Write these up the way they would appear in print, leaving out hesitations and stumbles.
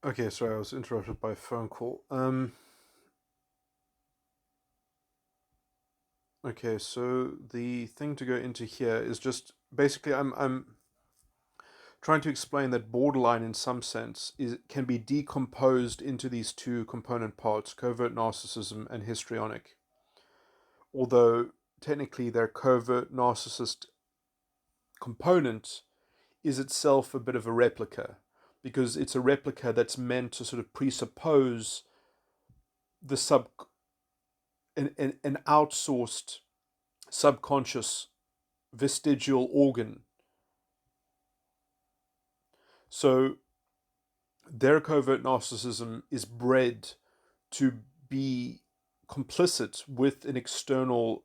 Okay, sorry, I was interrupted by a phone call. Okay, so the thing to go into here is just basically I'm trying to explain that borderline in some sense is can be decomposed into these two component parts, covert narcissism and histrionic. Although technically their covert narcissist component is itself a bit of a replica, because it's a replica that's meant to sort of presuppose the an outsourced subconscious vestigial organ. So their covert narcissism is bred to be complicit with an external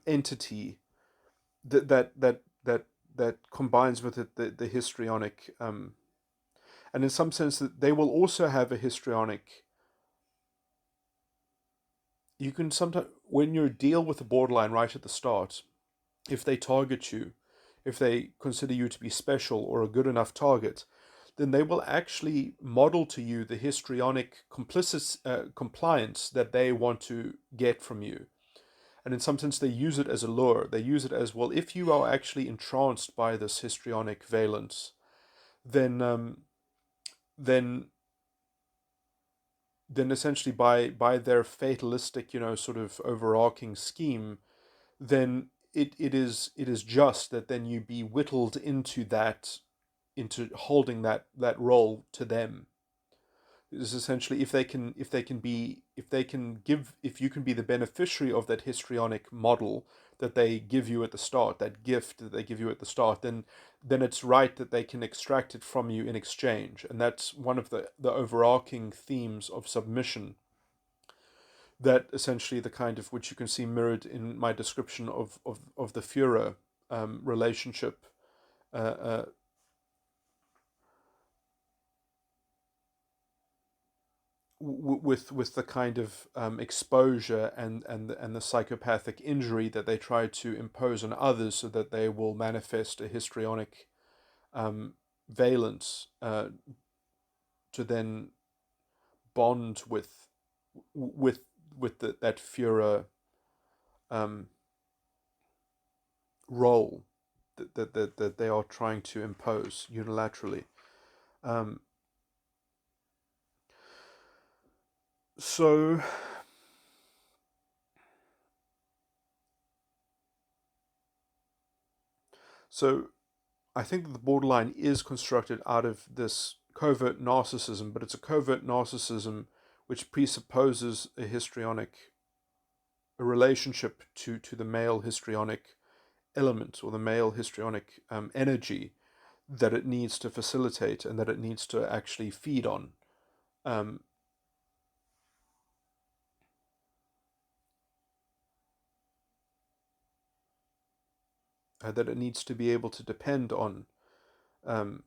entity that combines with it the histrionic, and in some sense that they will also have a histrionic. You can sometimes, when you deal with the borderline right at the start, if they target you, if they consider you to be special or a good enough target, then they will actually model to you the histrionic compliance that they want to get from you. And in some sense, they use it as a lure. They use it as, well, if you are actually entranced by this histrionic valence, then then then essentially by their fatalistic, sort of overarching scheme, then it is just that then you be whittled into holding that role to them. Is essentially, if you can be the beneficiary of that histrionic model that they give you at the start, that gift that they give you at the start, then it's right that they can extract it from you in exchange. And that's one of the overarching themes of submission, that essentially the kind of which you can see mirrored in my description of the Führer relationship, uh, uh, with the kind of exposure and the psychopathic injury that they try to impose on others, so that they will manifest a histrionic valence, to then bond with that Führer um, role that they are trying to impose unilaterally. Um, so so I think that the borderline is constructed out of this covert narcissism, but it's a covert narcissism which presupposes a relationship to the male histrionic element, or the male histrionic energy that it needs to facilitate and that it needs to actually feed on. Um, that it needs to be able to depend on. Um,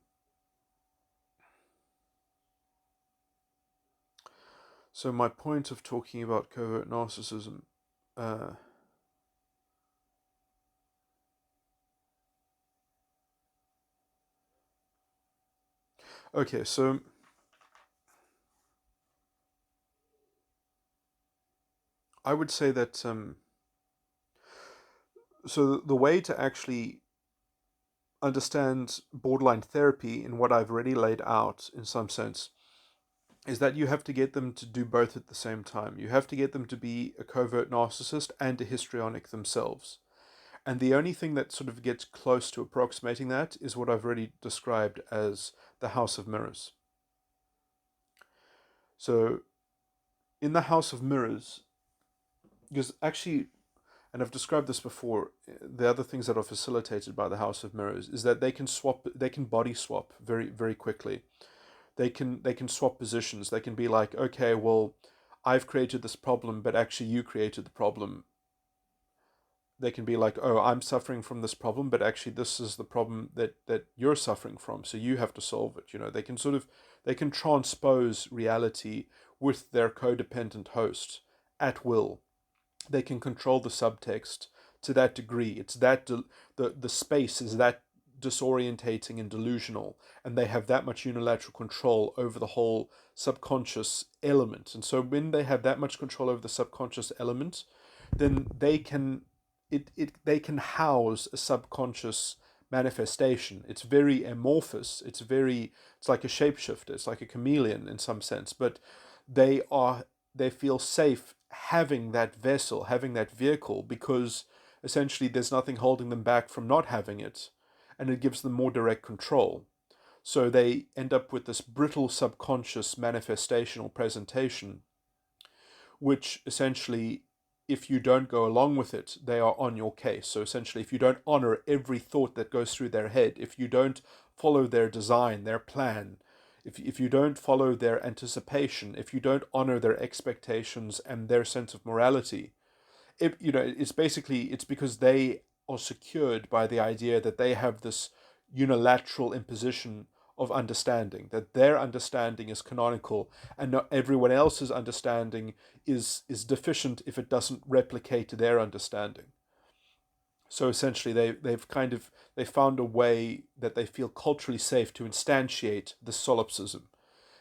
so my point of talking about covert narcissism, uh, okay, so I would say that so the way to actually understand borderline therapy in what I've already laid out in some sense is that you have to get them to do both at the same time. You have to get them to be a covert narcissist and a histrionic themselves. And the only thing that sort of gets close to approximating that is what I've already described as the House of Mirrors. So, in the House of Mirrors, because actually, and I've described this before, the other things that are facilitated by the House of Mirrors is that they can body swap very, very quickly. They can swap positions. They can be like, okay, well, I've created this problem, but actually you created the problem. They can be like, oh, I'm suffering from this problem, but actually this is the problem that you're suffering from, so you have to solve it. They can transpose reality with their codependent host at will. They can control the subtext to that degree. It's that the space is disorientating and delusional, and they have that much unilateral control over the whole subconscious element. And so when they have that much control over the subconscious element, then they can house a subconscious manifestation. It's very amorphous. It's like a shapeshifter. It's like a chameleon in some sense. But they feel safe having that vessel, having that vehicle, because essentially there's nothing holding them back from not having it, and it gives them more direct control. So they end up with this brittle subconscious manifestation or presentation, which essentially, if you don't go along with it, they are on your case. So essentially, if you don't honor every thought that goes through their head, if you don't follow their design, their plan, if you don't follow their anticipation, if you don't honor their expectations and their sense of morality, it's because they are secured by the idea that they have this unilateral imposition of understanding, that their understanding is canonical and not everyone else's understanding is deficient if it doesn't replicate their understanding. So essentially they found a way that they feel culturally safe to instantiate the solipsism.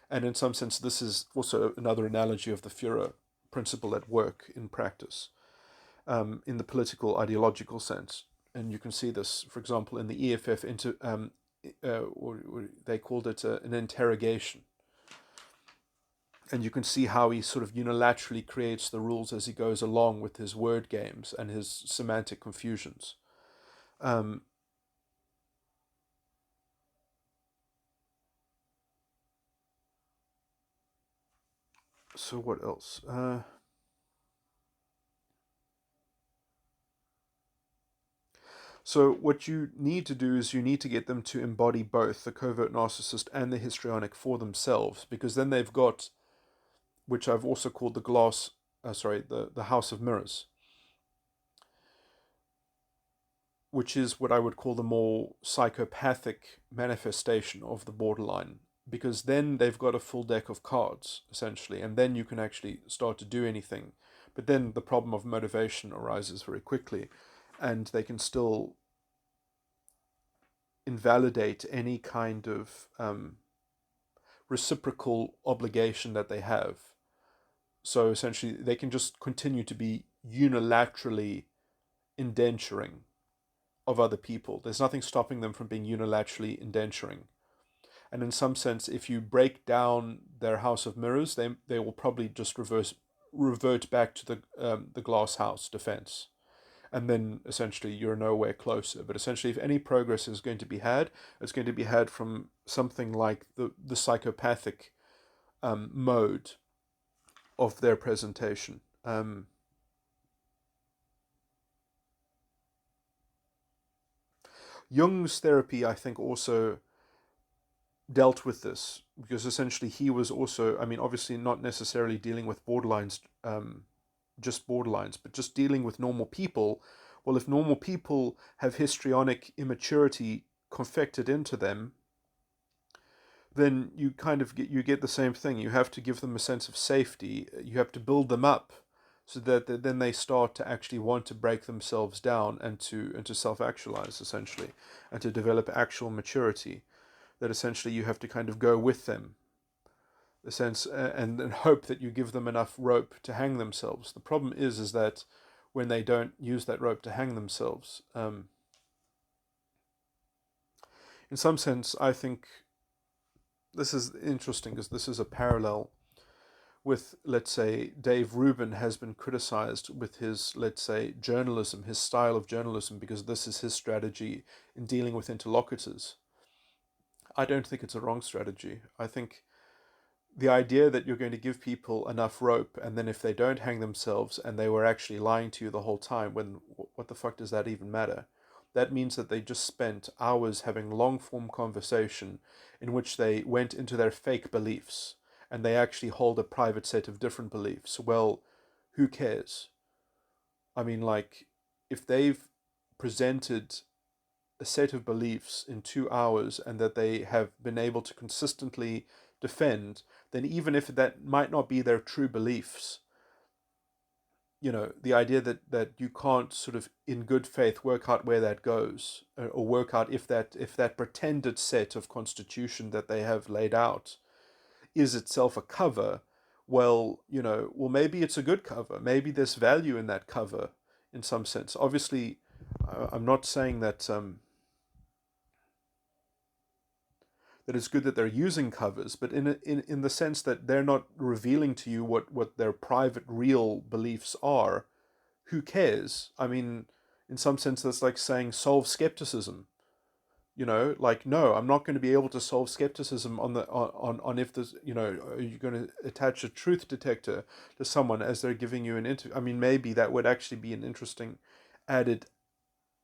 And in some sense, this is also another analogy of the Führer principle at work in practice, in the political ideological sense. And you can see this, for example, in the EFF or they called it an interrogation. And you can see how he sort of unilaterally creates the rules as he goes along with his word games and his semantic confusions. So what else? So what you need to do is you need to get them to embody both the covert narcissist and the histrionic for themselves, because then they've got, which I've also called the House of Mirrors, which is what I would call the more psychopathic manifestation of the borderline, because then they've got a full deck of cards, essentially, and then you can actually start to do anything. But then the problem of motivation arises very quickly, and they can still invalidate any kind of reciprocal obligation that they have. So essentially, they can just continue to be unilaterally indenturing of other people. There's nothing stopping them from being unilaterally indenturing. And in some sense, if you break down their house of mirrors, they will probably just revert back to the glass house defense. And then essentially you're nowhere closer. But essentially, if any progress is going to be had, it's going to be had from something like the psychopathic mode of their presentation. Jung's therapy, I think, also dealt with this, because essentially he was also, I mean, obviously not necessarily dealing with borderlines, just borderlines, but just dealing with normal people. Well, if normal people have histrionic immaturity confected into them, then you kind of get the same thing. You have to give them a sense of safety. You have to build them up so that then they start to actually want to break themselves down and to self-actualize, essentially, and to develop actual maturity. That essentially you have to kind of go with them, the sense, and hope that you give them enough rope to hang themselves. The problem is that when they don't use that rope to hang themselves, in some sense, I think this is interesting, because this is a parallel with, let's say, Dave Rubin has been criticized with his, let's say, journalism, his style of journalism, because this is his strategy in dealing with interlocutors. I don't think it's a wrong strategy. I think the idea that you're going to give people enough rope, and then if they don't hang themselves and they were actually lying to you the whole time, when what the fuck does that even matter? That means that they just spent hours having long-form conversation in which they went into their fake beliefs, and they actually hold a private set of different beliefs. Well, who cares? I mean, like, if they've presented a set of beliefs in 2 hours and that they have been able to consistently defend, then even if that might not be their true beliefs, the idea that you can't sort of in good faith work out where that goes, or work out if that pretended set of constitution that they have laid out is itself a cover. Well, maybe it's a good cover. Maybe there's value in that cover in some sense. Obviously, I'm not saying that it's good that they're using covers, but in the sense that they're not revealing to you what their private real beliefs are. Who cares? I mean, in some sense, that's like saying solve skepticism. Like, no, I'm not going to be able to solve skepticism on if there's, are you going to attach a truth detector to someone as they're giving you an interview? I mean, maybe that would actually be an interesting added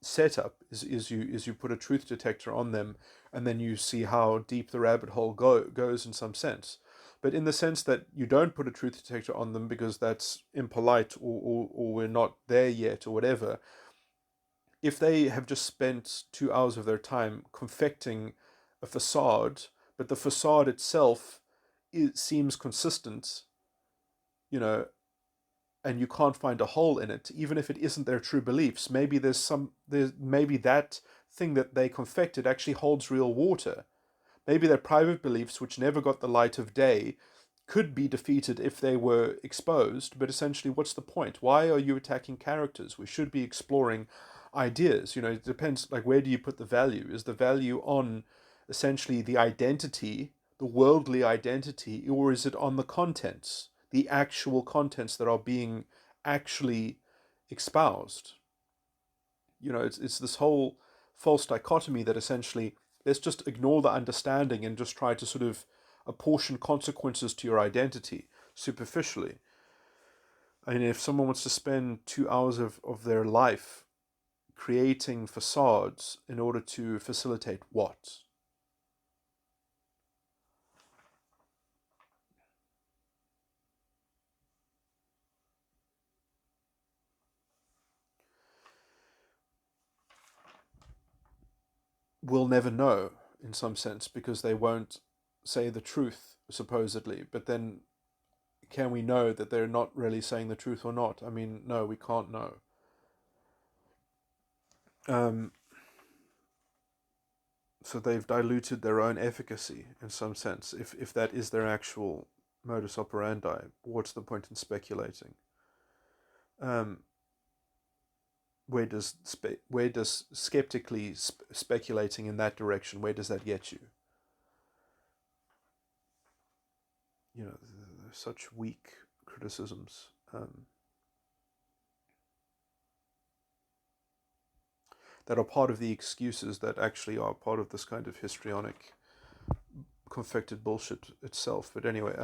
setup, is you put a truth detector on them, and then you see how deep the rabbit hole goes in some sense. But in the sense that you don't put a truth detector on them because that's impolite, or we're not there yet, or whatever, if they have just spent 2 hours of their time confecting a facade, but the facade itself seems consistent, you know, and you can't find a hole in it, even if it isn't their true beliefs, maybe that thing that they confected actually holds real water. Maybe their private beliefs, which never got the light of day, could be defeated if they were exposed, but essentially, what's the point? Why are you attacking characters? We should be exploring ideas. It depends, like, where do you put the value? Is the value on essentially the identity, the worldly identity, or is it on the contents, the actual contents that are being actually espoused? It's this whole false dichotomy that essentially, let's just ignore the understanding and just try to sort of apportion consequences to your identity superficially. I mean, if someone wants to spend 2 hours of their life creating facades in order to facilitate what? We'll never know, in some sense, because they won't say the truth, supposedly. But then, can we know that they're not really saying the truth or not? I mean, no, we can't know. So they've diluted their own efficacy in some sense. If that is their actual modus operandi, what's the point in speculating? Where does skeptically speculating in that direction, where does that get you? Such weak criticisms. That are part of the excuses that actually are part of this kind of histrionic, confected bullshit itself. But anyway,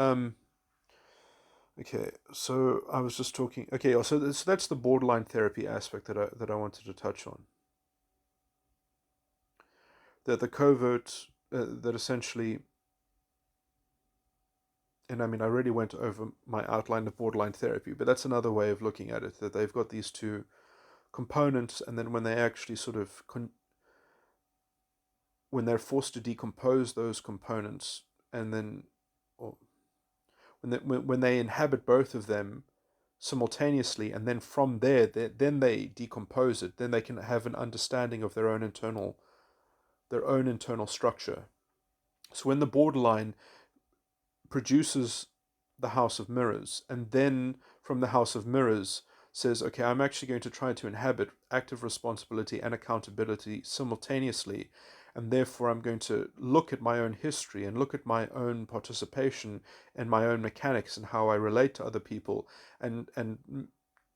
okay. So I was just talking. Okay, so that's the borderline therapy aspect that I wanted to touch on. That the covert, that essentially, and I mean, I already went over my outline of borderline therapy, but that's another way of looking at it. That they've got these two components, and then when they actually sort of when they're forced to decompose those components, and then, or when they inhabit both of them simultaneously, and then from there, then they decompose it, then they can have an understanding of their own internal structure. So when the borderline produces the House of Mirrors, and then from the House of Mirrors says, okay, I'm actually going to try to inhabit active responsibility and accountability simultaneously, and therefore I'm going to look at my own history and look at my own participation and my own mechanics and how I relate to other people, and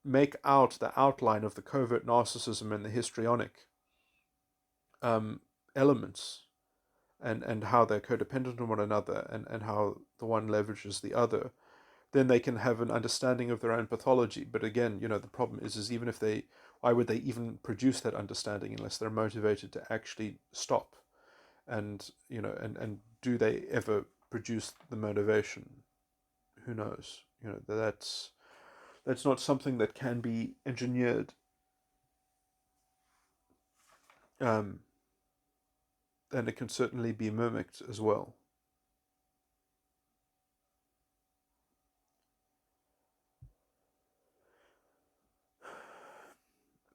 make out the outline of the covert narcissism and the histrionic elements, and how they're codependent on one another, and how the one leverages the other. Then they can have an understanding of their own pathology. But again, the problem is even if why would they even produce that understanding unless they're motivated to actually stop? And and do they ever produce the motivation? Who knows? That's not something that can be engineered. And it can certainly be mimicked as well.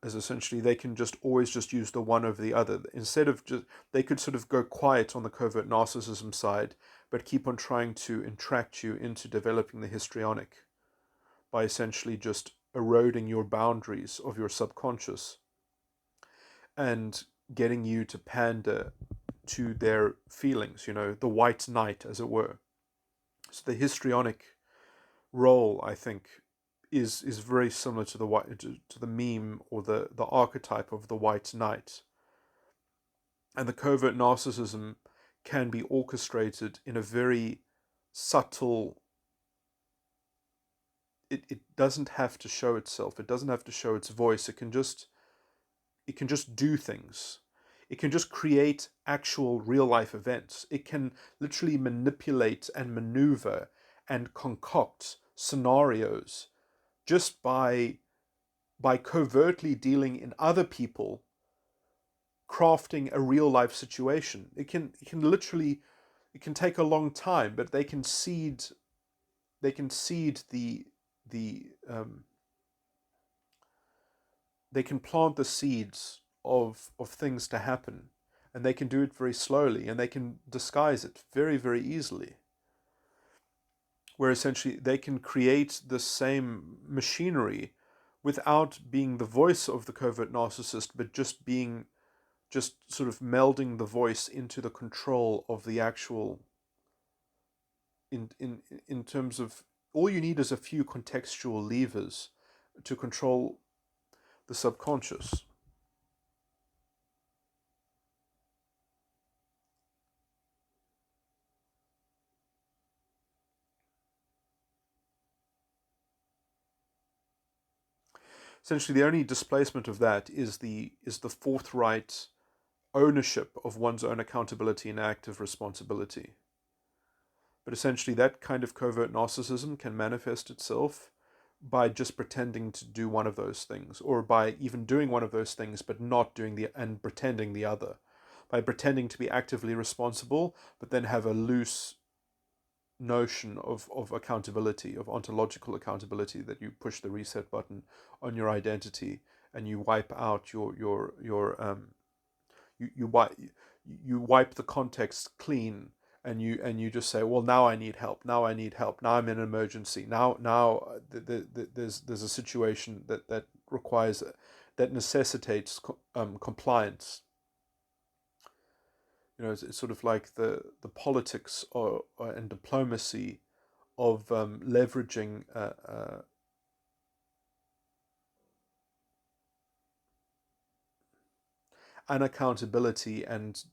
as essentially they can just always just use the one over the other. Instead of just, they could sort of go quiet on the covert narcissism side, but keep on trying to entract you into developing the histrionic by essentially just eroding your boundaries of your subconscious and getting you to pander to their feelings, the white knight, as it were. So the histrionic role, I think, is very similar to the meme or the archetype of the white knight. And the covert narcissism can be orchestrated in a very subtle. It doesn't have to show itself. It doesn't have to show its voice. It can just do things. It can just create actual real life events. It can literally manipulate and maneuver and concoct scenarios just by covertly dealing in other people, crafting a real life situation. It can take a long time, but they can seed the they can plant the seeds of things to happen, and they can do it very slowly, and they can disguise it very, very easily, where essentially they can create the same machinery without being the voice of the covert narcissist, but just sort of melding the voice into the control of the actual, in terms of, all you need is a few contextual levers to control the subconscious. Essentially, the only displacement of that is the forthright ownership of one's own accountability and active responsibility. But essentially, that kind of covert narcissism can manifest itself by just pretending to do one of those things, or by even doing one of those things but not doing and pretending the other. By pretending to be actively responsible, but then have a loose notion of accountability, of ontological accountability, that you push the reset button on your identity and you wipe out you wipe the context clean, and you just say, well, now I need help, now I'm in an emergency, now there's a situation that requires, that necessitates compliance. It's sort of like the politics and diplomacy of leveraging unaccountability and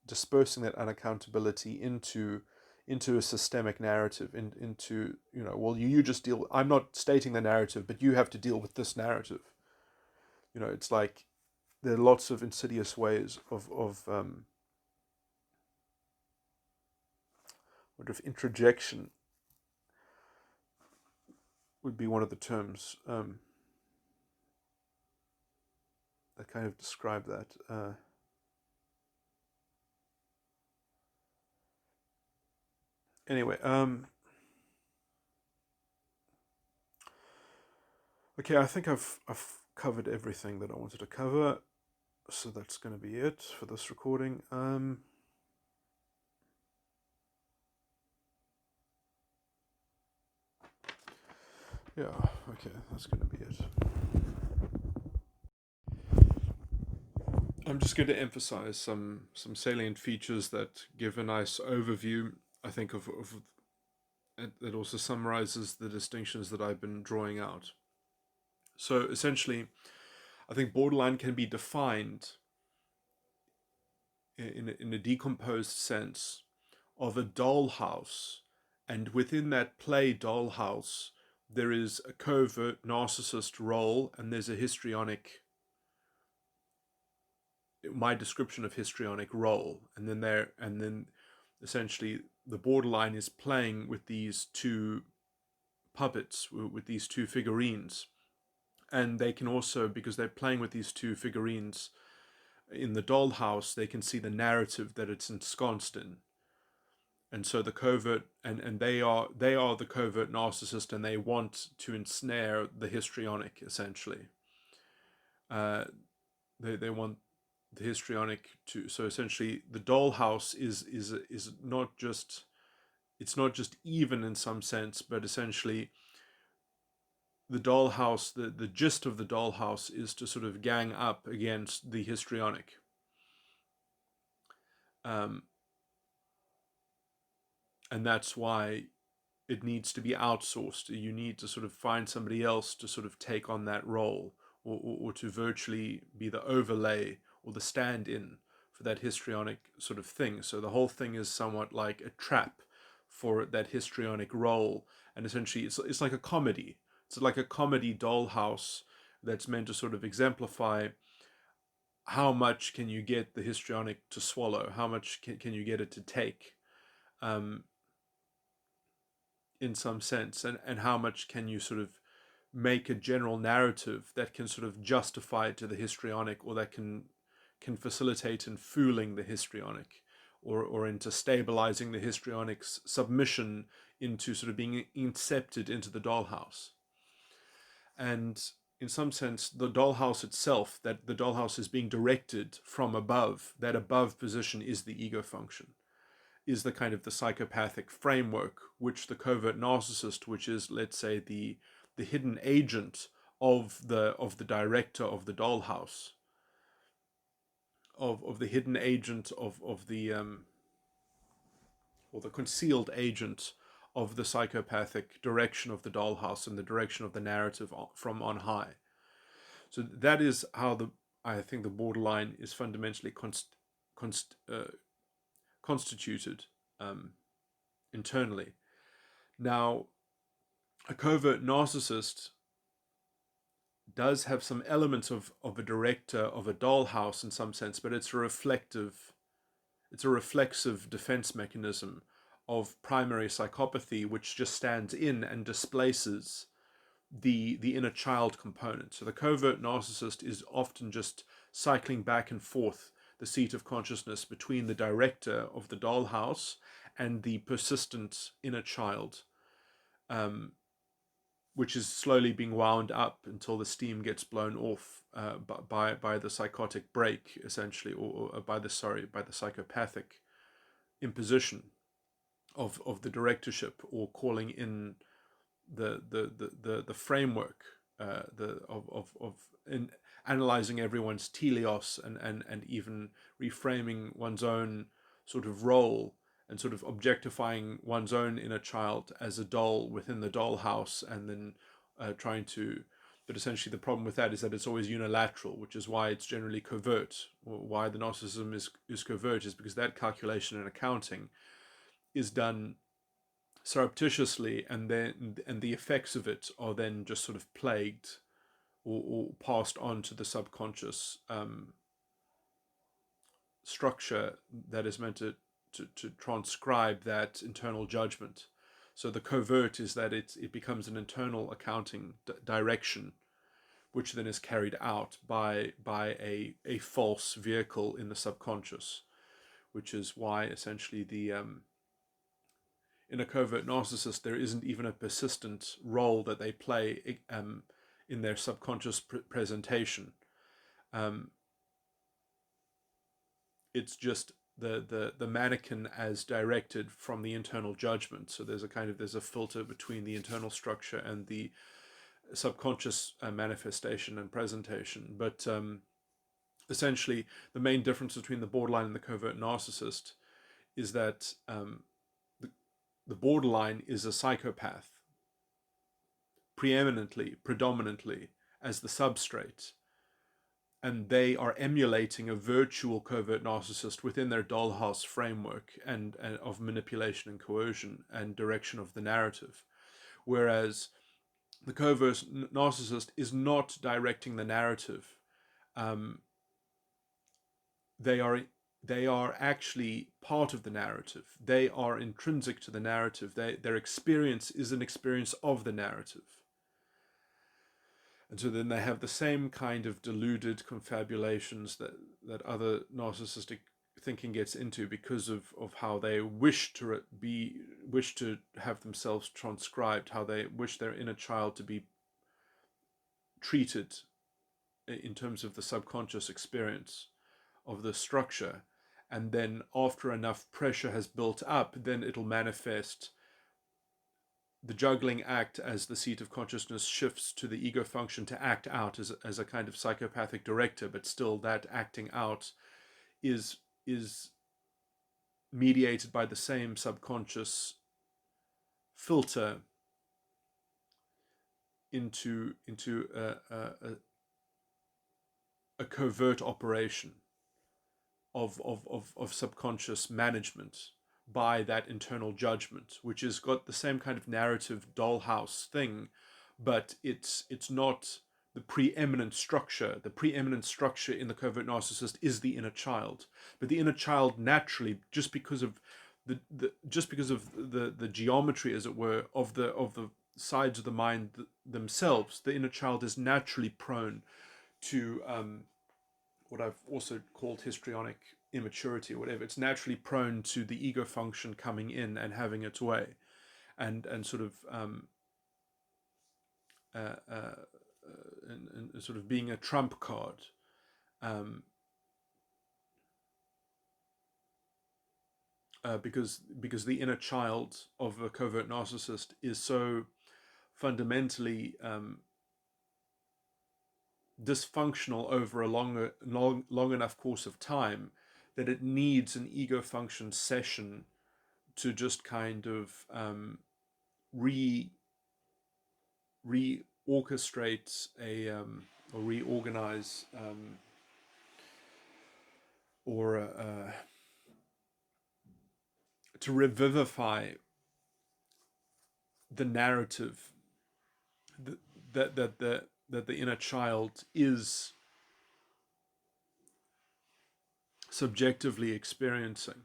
dispersing that unaccountability into a systemic narrative, into well, you just deal. I'm not stating the narrative, but you have to deal with this narrative. It's like there are lots of insidious ways of what if introjection would be one of the terms that kind of describe that. Anyway, okay, I think I've covered everything that I wanted to cover, so that's going to be it for this recording. Yeah, okay, that's going to be it. I'm just going to emphasize some salient features that give a nice overview, I think, of that also summarizes the distinctions that I've been drawing out. So essentially, I think borderline can be defined in a decomposed sense of a dollhouse, and within that play dollhouse, there is a covert narcissist role, and there's a histrionic, my description of histrionic role, and then essentially the borderline is playing with these two puppets, with these two figurines, and they can also, because they're playing with these two figurines in the dollhouse, they can see the narrative that it's ensconced in. And so the covert, and they are the covert narcissist, and they want to ensnare the histrionic, essentially. They want the histrionic to, so essentially the dollhouse is not just, it's not just even in some sense, but essentially the dollhouse, the gist of the dollhouse is to sort of gang up against the histrionic. Um, and that's why it needs to be outsourced. You need to sort of find somebody else to sort of take on that role, or to virtually be the overlay or the stand-in for that histrionic sort of thing. So the whole thing is somewhat like a trap for that histrionic role, and essentially it's like a comedy. It's like a comedy dollhouse that's meant to sort of exemplify how much can you get the histrionic to swallow, how much can you get it to take, um, in some sense, and how much can you sort of make a general narrative that can sort of justify it to the histrionic, or that can facilitate in fooling the histrionic, or into stabilizing the histrionic's submission into sort of being incepted into the dollhouse. And in some sense, the dollhouse itself, that the dollhouse is being directed from above, that above position is the ego function, is the kind of the psychopathic framework which the covert narcissist, which is, let's say, the hidden agent of the director of the dollhouse, of the hidden agent of the or the concealed agent of the psychopathic direction of the dollhouse and the direction of the narrative from on high. So that is how I think the borderline is fundamentally constituted internally. Now, a covert narcissist does have some elements of a director of a dollhouse in some sense, but it's a reflective defense mechanism of primary psychopathy, which just stands in and displaces the inner child component. So the covert narcissist is often just cycling back and forth the seat of consciousness between the director of the dollhouse and the persistent inner child, which is slowly being wound up until the steam gets blown off by the psychotic break, essentially, or by the psychopathic imposition of the directorship, or calling in the framework of in analyzing everyone's teleos, and even reframing one's own sort of role, and sort of objectifying one's own inner child as a doll within the dollhouse, and then trying to. But essentially, the problem with that is that it's always unilateral, which is why it's generally covert. Or why the narcissism is covert is because that calculation and accounting is done surreptitiously, and the effects of it are then just sort of plagued, or passed on to the subconscious structure that is meant to transcribe that internal judgment. So the covert is that it becomes an internal accounting direction, which then is carried out by a false vehicle in the subconscious, which is why essentially in a covert narcissist, there isn't even a persistent role that they play in their subconscious presentation. It's just the mannequin as directed from the internal judgment. So there's a filter between the internal structure and the subconscious manifestation and presentation. But essentially, the main difference between the borderline and the covert narcissist is that the borderline is a psychopath, predominantly as the substrate, and they are emulating a virtual covert narcissist within their dollhouse framework and of manipulation and coercion and direction of the narrative. Whereas the covert narcissist is not directing the narrative. They are actually part of the narrative. They are intrinsic to the narrative. Their experience is an experience of the narrative. And so then they have the same kind of deluded confabulations that other narcissistic thinking gets into, because of how they wish to have themselves transcribed, how they wish their inner child to be treated in terms of the subconscious experience of the structure. And then after enough pressure has built up, then it'll manifest the juggling act as the seat of consciousness shifts to the ego function to act out as a kind of psychopathic director, but still that acting out is mediated by the same subconscious filter into a covert operation of subconscious management by that internal judgment, which has got the same kind of narrative dollhouse thing, but it's not the preeminent structure. The preeminent structure in the covert narcissist is the inner child, but the inner child naturally, just because of the geometry, as it were, of the sides of the mind themselves, the inner child is naturally prone to what I've also called histrionic immaturity or whatever. It's naturally prone to the ego function coming in and having its way, and sort of and sort of being a trump card. Because the inner child of a covert narcissist is so fundamentally dysfunctional over a long enough course of time that it needs an ego function session to just kind of reorchestrate or reorganize or to revivify the narrative that the inner child is subjectively experiencing.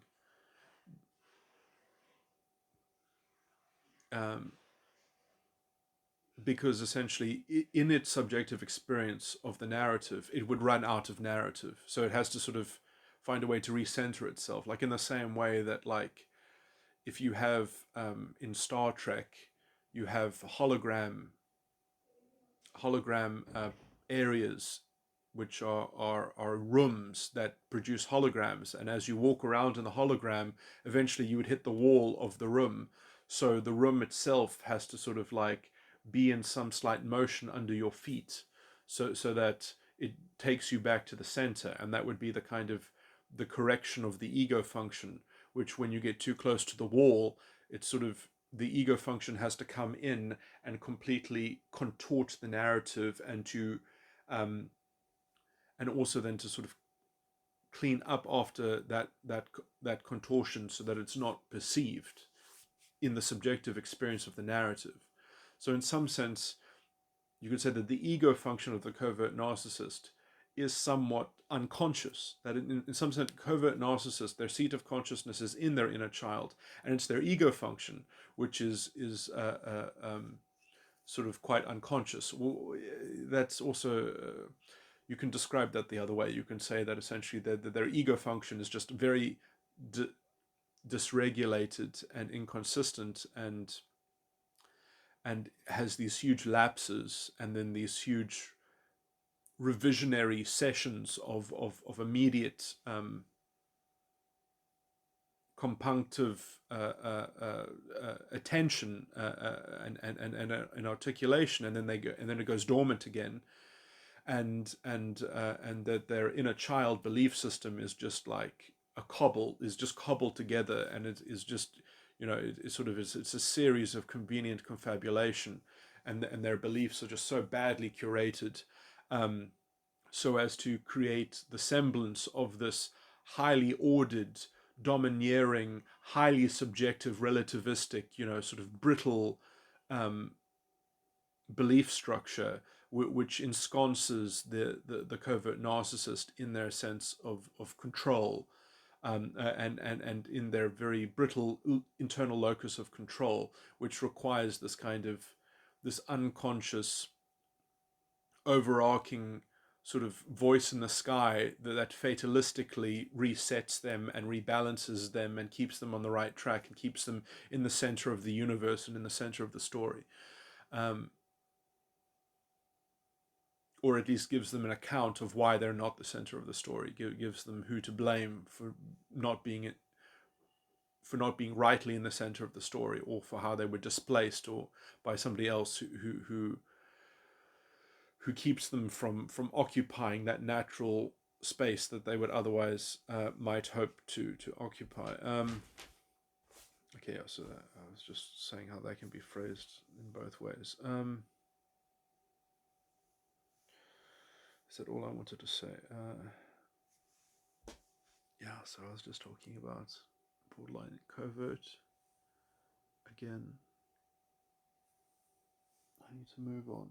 Because essentially, in its subjective experience of the narrative, it would run out of narrative. So it has to sort of find a way to recenter itself. Like in the same way that, like, if you have in Star Trek, you have hologram areas, which are rooms that produce holograms, and as you walk around in the hologram, eventually you would hit the wall of the room. So the room itself has to sort of like be in some slight motion under your feet, so that it takes you back to the center, and that would be the kind of the correction of the ego function, which when you get too close to the wall, it's sort of the ego function has to come in and completely contort the narrative, and to and also then to sort of clean up after that contortion, so that it's not perceived in the subjective experience of the narrative. So in some sense, you could say that the ego function of the covert narcissist is somewhat unconscious. That in some sense, covert narcissists, their seat of consciousness is in their inner child, and it's their ego function which is sort of quite unconscious. Well, that's also you can describe that the other way. You can say that essentially their ego function is just very dysregulated and inconsistent, and has these huge lapses, and then these huge revisionary sessions of immediate compunctive attention and articulation, and then it goes dormant again, and that their inner child belief system is just like just cobbled together, and it is just, it's a series of convenient confabulation, and their beliefs are just so badly curated, so as to create the semblance of this highly ordered, domineering, highly subjective, relativistic, sort of brittle belief structure, which ensconces the covert narcissist in their sense of control, and in their very brittle internal locus of control, which requires this unconscious, overarching sort of voice in the sky that fatalistically resets them and rebalances them and keeps them on the right track and keeps them in the center of the universe and in the center of the story. or at least gives them an account of why they're not the center of the story, gives them who to blame for not being rightly in the center of the story, or for how they were displaced or by somebody else who keeps them from occupying that natural space that they would otherwise might hope to occupy. Okay, yeah, so I was just saying how they can be phrased in both ways. Is that all I wanted to say? Yeah, so I was just talking about borderline covert. Again, I need to move on.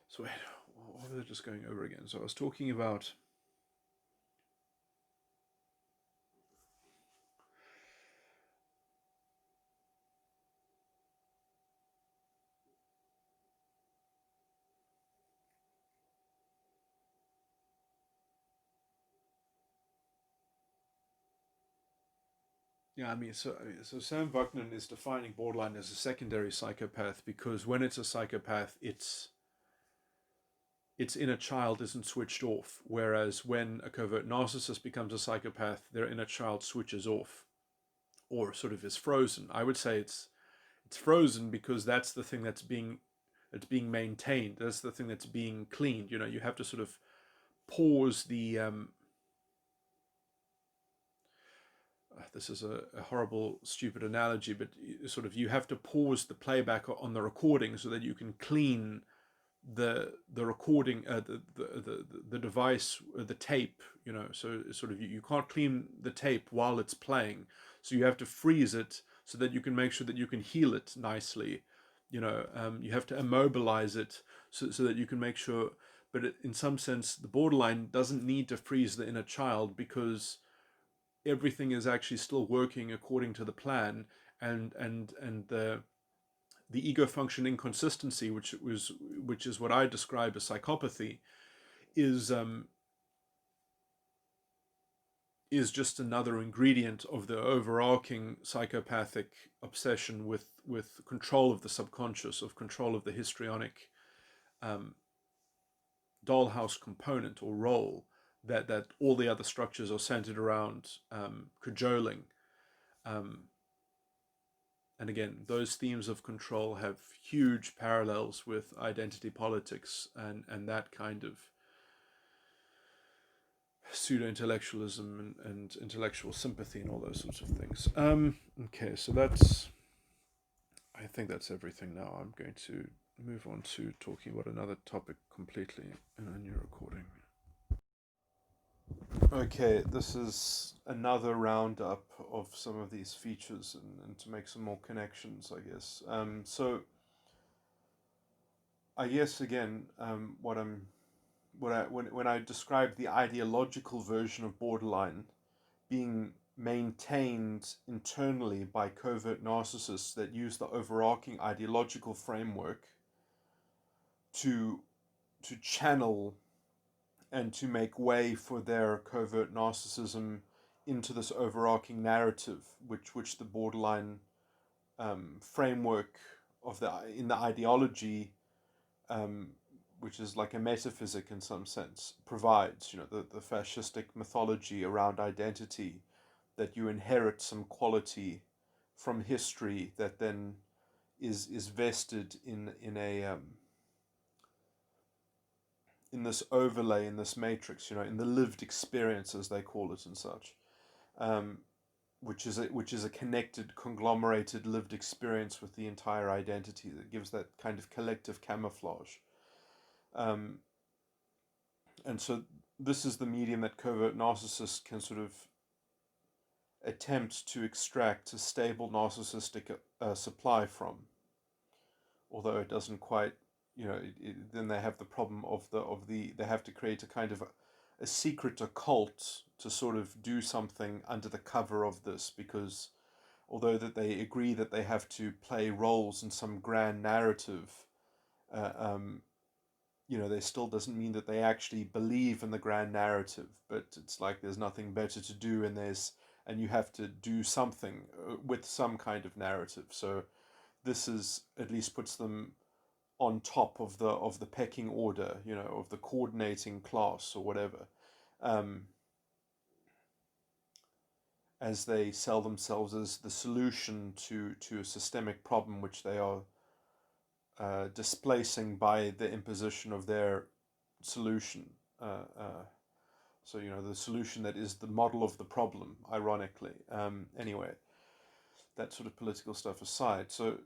So wait, what was I just going over again? So I was talking about yeah, I mean, so Sam Bucknan is defining borderline as a secondary psychopath because when it's a psychopath, its inner child isn't switched off, whereas when a covert narcissist becomes a psychopath, their inner child switches off, or sort of is frozen. I would say it's frozen because that's the thing that's being maintained. That's the thing that's being cleaned. You know, you have to sort of pause the this is a horrible, stupid analogy, but sort of you have to pause the playback on the recording so that you can clean the recording, the device, the tape. You know, so sort of you can't clean the tape while it's playing, so you have to freeze it so that you can make sure that you can heal it nicely. You know, you have to immobilize it so that you can make sure. But in some sense, the borderline doesn't need to freeze the inner child because everything is actually still working according to the plan, and the ego function inconsistency, which is what I describe as psychopathy, is just another ingredient of the overarching psychopathic obsession with control of the subconscious, of control of the histrionic dollhouse component or role that all the other structures are centered around cajoling. And again, those themes of control have huge parallels with identity politics and that kind of pseudo-intellectualism and intellectual sympathy and all those sorts of things. Okay, so I think that's everything now. I'm going to move on to talking about another topic completely in a new recording. Okay, this is another roundup of some of these features and to make some more connections, I guess. So I guess again, when I described the ideological version of borderline being maintained internally by covert narcissists that use the overarching ideological framework to channel and to make way for their covert narcissism into this overarching narrative, which the borderline framework of in the ideology, which is like a metaphysic in some sense, provides. You know, the fascistic mythology around identity, that you inherit some quality from history that then is vested in this overlay, in this matrix, you know, in the lived experience, as they call it, and such, which is a connected, conglomerated lived experience with the entire identity that gives that kind of collective camouflage. And so this is the medium that covert narcissists can sort of attempt to extract a stable narcissistic supply from, although it doesn't quite, you know, then they have the problem of they have to create a kind of a secret occult to sort of do something under the cover of this, because although that they agree that they have to play roles in some grand narrative, you know, they still doesn't mean that they actually believe in the grand narrative, but it's like there's nothing better to do, and there's and you have to do something with some kind of narrative. So this is at least puts them on top of the pecking order, of the coordinating class or whatever, um, as they sell themselves as the solution to a systemic problem which they are displacing by the imposition of their solution. So, the solution that is the model of the problem, ironically. Anyway, that sort of political stuff aside. So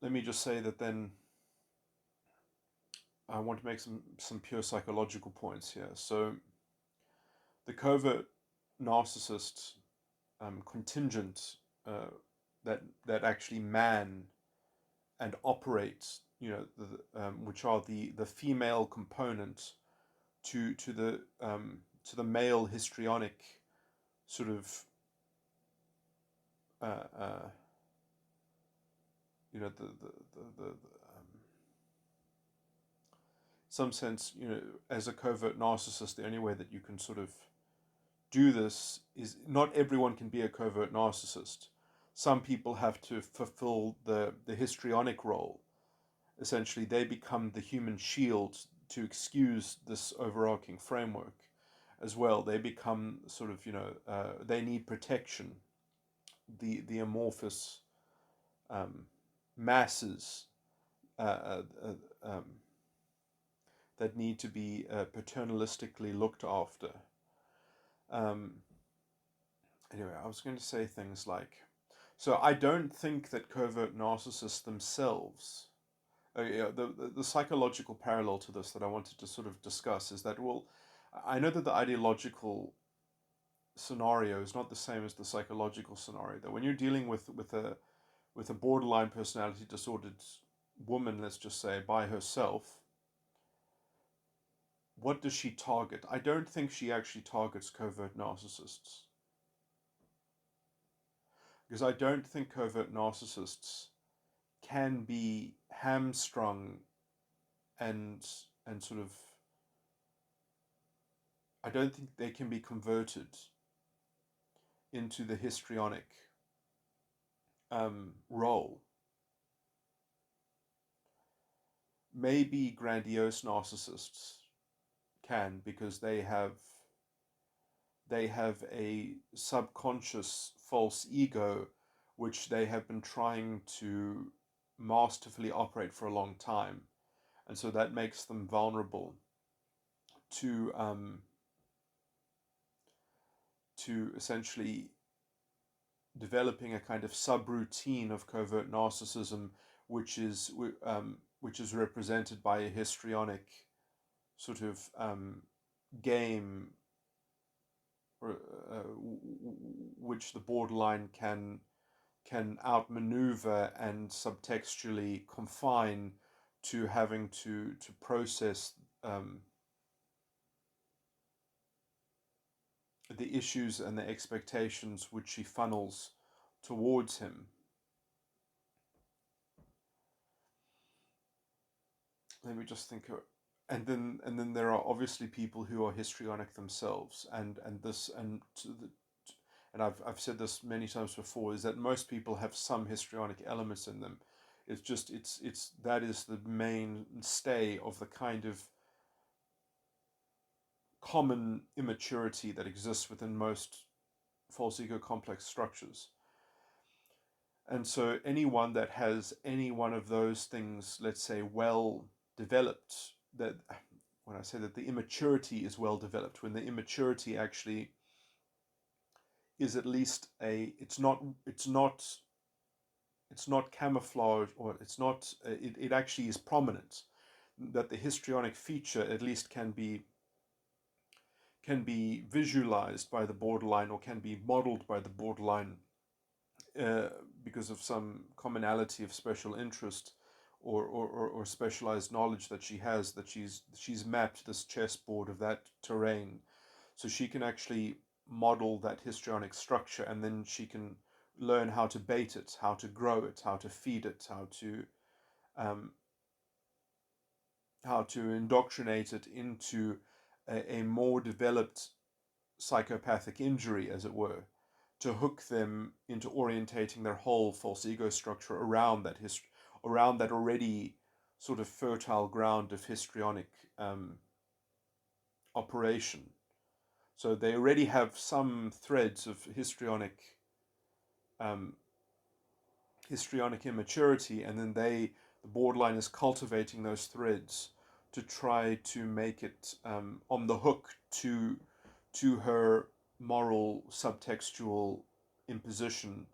let me just say that then I want to make some pure psychological points here. So the covert narcissist contingent that actually man and operate, which are the female component to the male histrionic sort of uh, uh, the some sense, as a covert narcissist, the only way that you can sort of do this is not everyone can be a covert narcissist. Some people have to fulfill the histrionic role. Essentially, they become the human shield to excuse this overarching framework as well. They become sort of, they need protection. The amorphous masses that need to be paternalistically looked after. Anyway, I was going to say things like, so I don't think that covert narcissists themselves, the psychological parallel to this that I wanted to sort of discuss is that, well, I know that the ideological scenario is not the same as the psychological scenario. That when you're dealing with a borderline personality disordered woman, let's just say, by herself, what does she target? I don't think she actually targets covert narcissists. Because I don't think covert narcissists can be hamstrung and sort of, I don't think they can be converted into the histrionic role. Maybe grandiose narcissists can, because they have a subconscious false ego which they have been trying to masterfully operate for a long time, and so that makes them vulnerable to essentially developing a kind of subroutine of covert narcissism, which is represented by a histrionic sort of game, which the borderline can outmaneuver and subtextually confine to having to process the issues and the expectations which she funnels towards him. Let me just think. And then there are obviously people who are histrionic themselves, and I've said this many times before, is that most people have some histrionic elements in them. It's just that is the mainstay of the kind of common immaturity that exists within most false ego complex structures. And so anyone that has any one of those things, let's say, well developed, that when I say that the immaturity is well developed, when the immaturity actually is at least it's not camouflage, or it's not it actually is prominent, that the histrionic feature at least can be visualized by the borderline, or can be modeled by the borderline because of some commonality of special interest or specialized knowledge that she has, that she's mapped this chessboard of that terrain, so she can actually model that histrionic structure, and then she can learn how to bait it, how to grow it, how to feed it, how to indoctrinate it into a more developed psychopathic injury, as it were, to hook them into orientating their whole false ego structure around that around that already sort of fertile ground of histrionic operation. So they already have some threads of um, histrionic immaturity, and then the borderline is cultivating those threads to try to make it on the hook to her moral subtextual imposition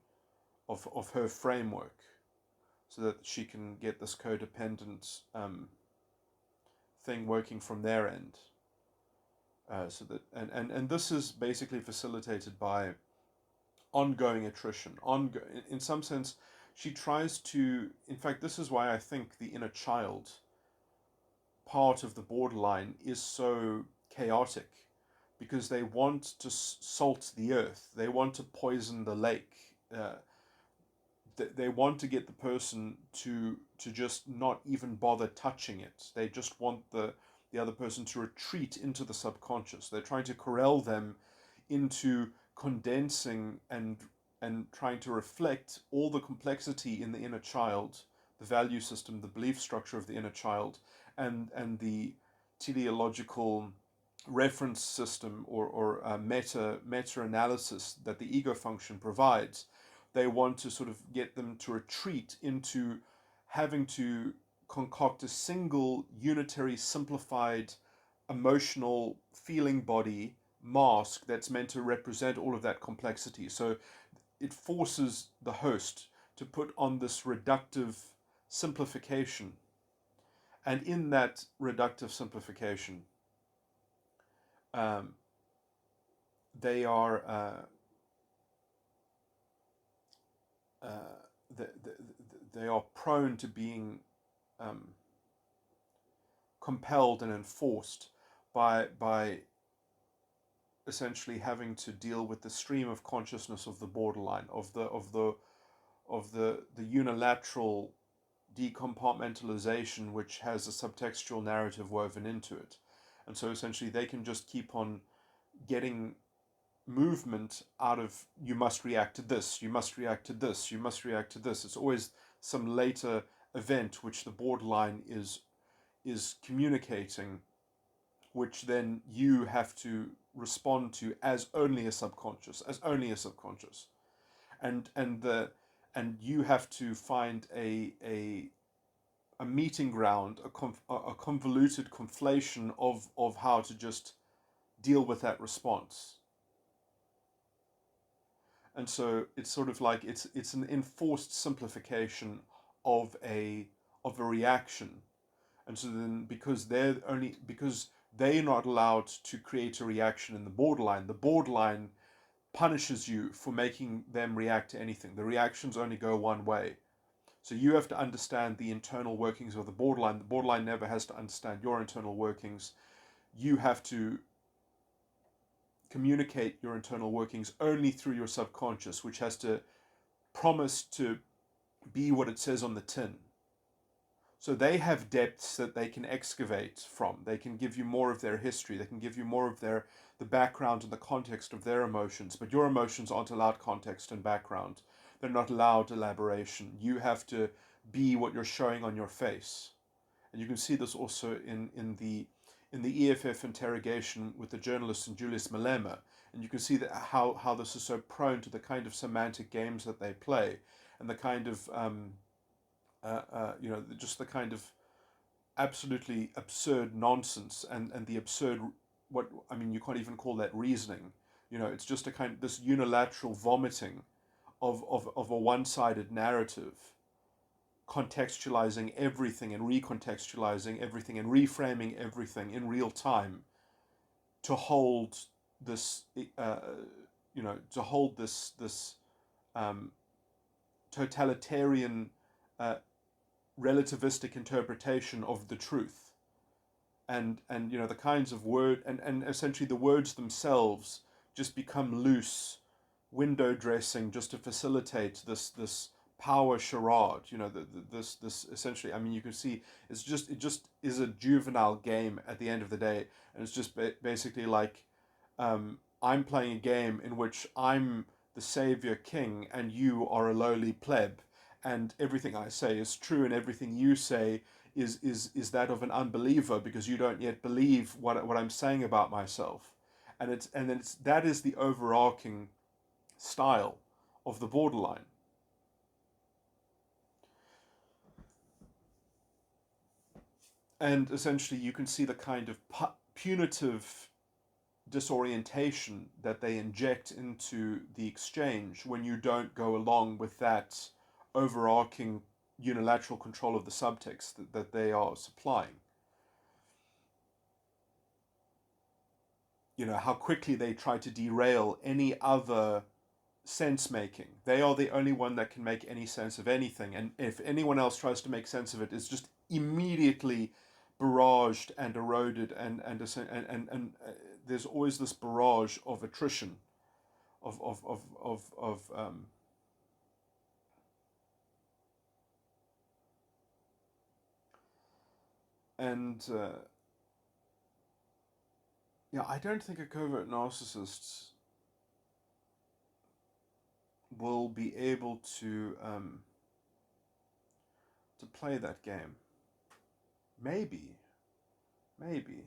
of her framework, so that she can get this codependent thing working from their end. So that and this is basically facilitated by ongoing attrition. In some sense, she tries to. In fact, this is why I think the inner child part of the borderline is so chaotic, because they want to salt the earth. They want to poison the lake. They want to get the person to just not even bother touching it. They just want the other person to retreat into the subconscious. They're trying to corral them into condensing and trying to reflect all the complexity in the inner child, the value system, the belief structure of the inner child, and the teleological reference system or meta analysis that the ego function provides. They want to sort of get them to retreat into having to concoct a single, unitary, simplified, emotional feeling body mask that's meant to represent all of that complexity. So it forces the host to put on this reductive simplification. And in that reductive simplification, um, they are they are prone to being um, compelled and enforced by essentially having to deal with the stream of consciousness of the borderline, of the unilateral decompartmentalization, which has a subtextual narrative woven into it. And so essentially they can just keep on getting movement out of, you must react to this, you must react to this, you must react to this. It's always some later event which the borderline is communicating, which then you have to respond to as only a subconscious, and you have to find a meeting ground, a convoluted conflation of how to just deal with that response. And so it's sort of like it's an enforced simplification of a reaction. And so then because they're not allowed to create a reaction in the borderline punishes you for making them react to anything. The reactions only go one way. So you have to understand the internal workings of the borderline. The borderline never has to understand your internal workings. You have to communicate your internal workings only through your subconscious, which has to promise to be what it says on the tin. So they have depths that they can excavate from. They can give you more of their history. They can give you more of the background and the context of their emotions. But your emotions aren't allowed context and background. They're not allowed elaboration. You have to be what you're showing on your face. And you can see this also in the EFF interrogation with the journalist and Julius Malema. And you can see that how this is so prone to the kind of semantic games that they play, and the kind of just the kind of absolutely absurd nonsense and the absurd, what I mean, you can't even call that reasoning. It's just a kind of this unilateral vomiting of a one-sided narrative, contextualizing everything and recontextualizing everything and reframing everything in real time to hold this totalitarian relativistic interpretation of the truth, and the kinds of word and essentially the words themselves just become loose window dressing just to facilitate this power charade. This essentially, I mean, you can see it just is a juvenile game at the end of the day, and it's just basically like I'm playing a game in which I'm the savior king and you are a lowly pleb, and everything I say is true and everything you say is that of an unbeliever because you don't yet believe what I'm saying about myself. And that is the overarching style of the borderline. And essentially you can see the kind of punitive disorientation that they inject into the exchange when you don't go along with that overarching unilateral control of the subtext that they are supplying. You know, how quickly they try to derail any other sense making. They are the only one that can make any sense of anything. And if anyone else tries to make sense of it, it's just immediately barraged and eroded. And there's always this barrage of attrition, of and yeah, I don't think a covert narcissist will be able to play that game. Maybe, maybe,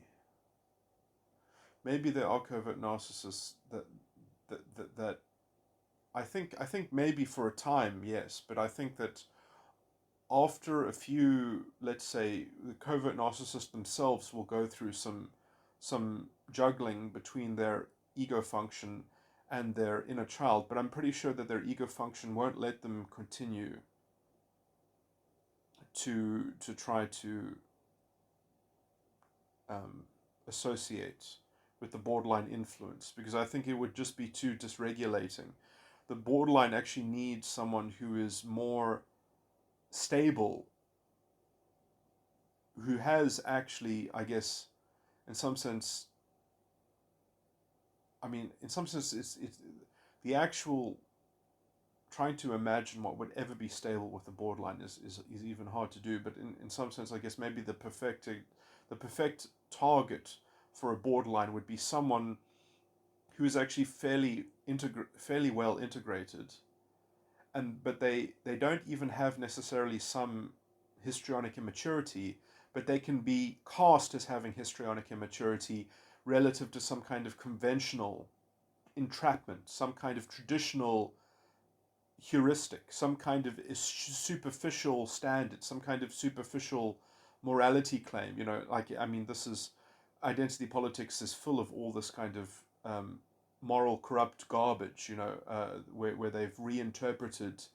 maybe there are covert narcissists that I think maybe for a time, yes, but I think that after a few, let's say, the covert narcissists themselves will go through some juggling between their ego function and their inner child, but I'm pretty sure that their ego function won't let them continue to try to um, associate with the borderline influence, because I think it would just be too dysregulating. The borderline actually needs someone who is more stable, who has actually, I guess, in some sense, I mean, in some sense, it's the actual trying to imagine what would ever be stable with the borderline is even hard to do. But in some sense, I guess maybe the perfect target for a borderline would be someone who is actually fairly well integrated, but they don't even have necessarily some histrionic immaturity, but they can be cast as having histrionic immaturity relative to some kind of conventional entrapment, some kind of traditional heuristic, some kind of superficial standard, some kind of superficial morality claim. You know, like, I mean, this is identity politics is full of all this kind of moral corrupt garbage. You know, where they've reinterpreted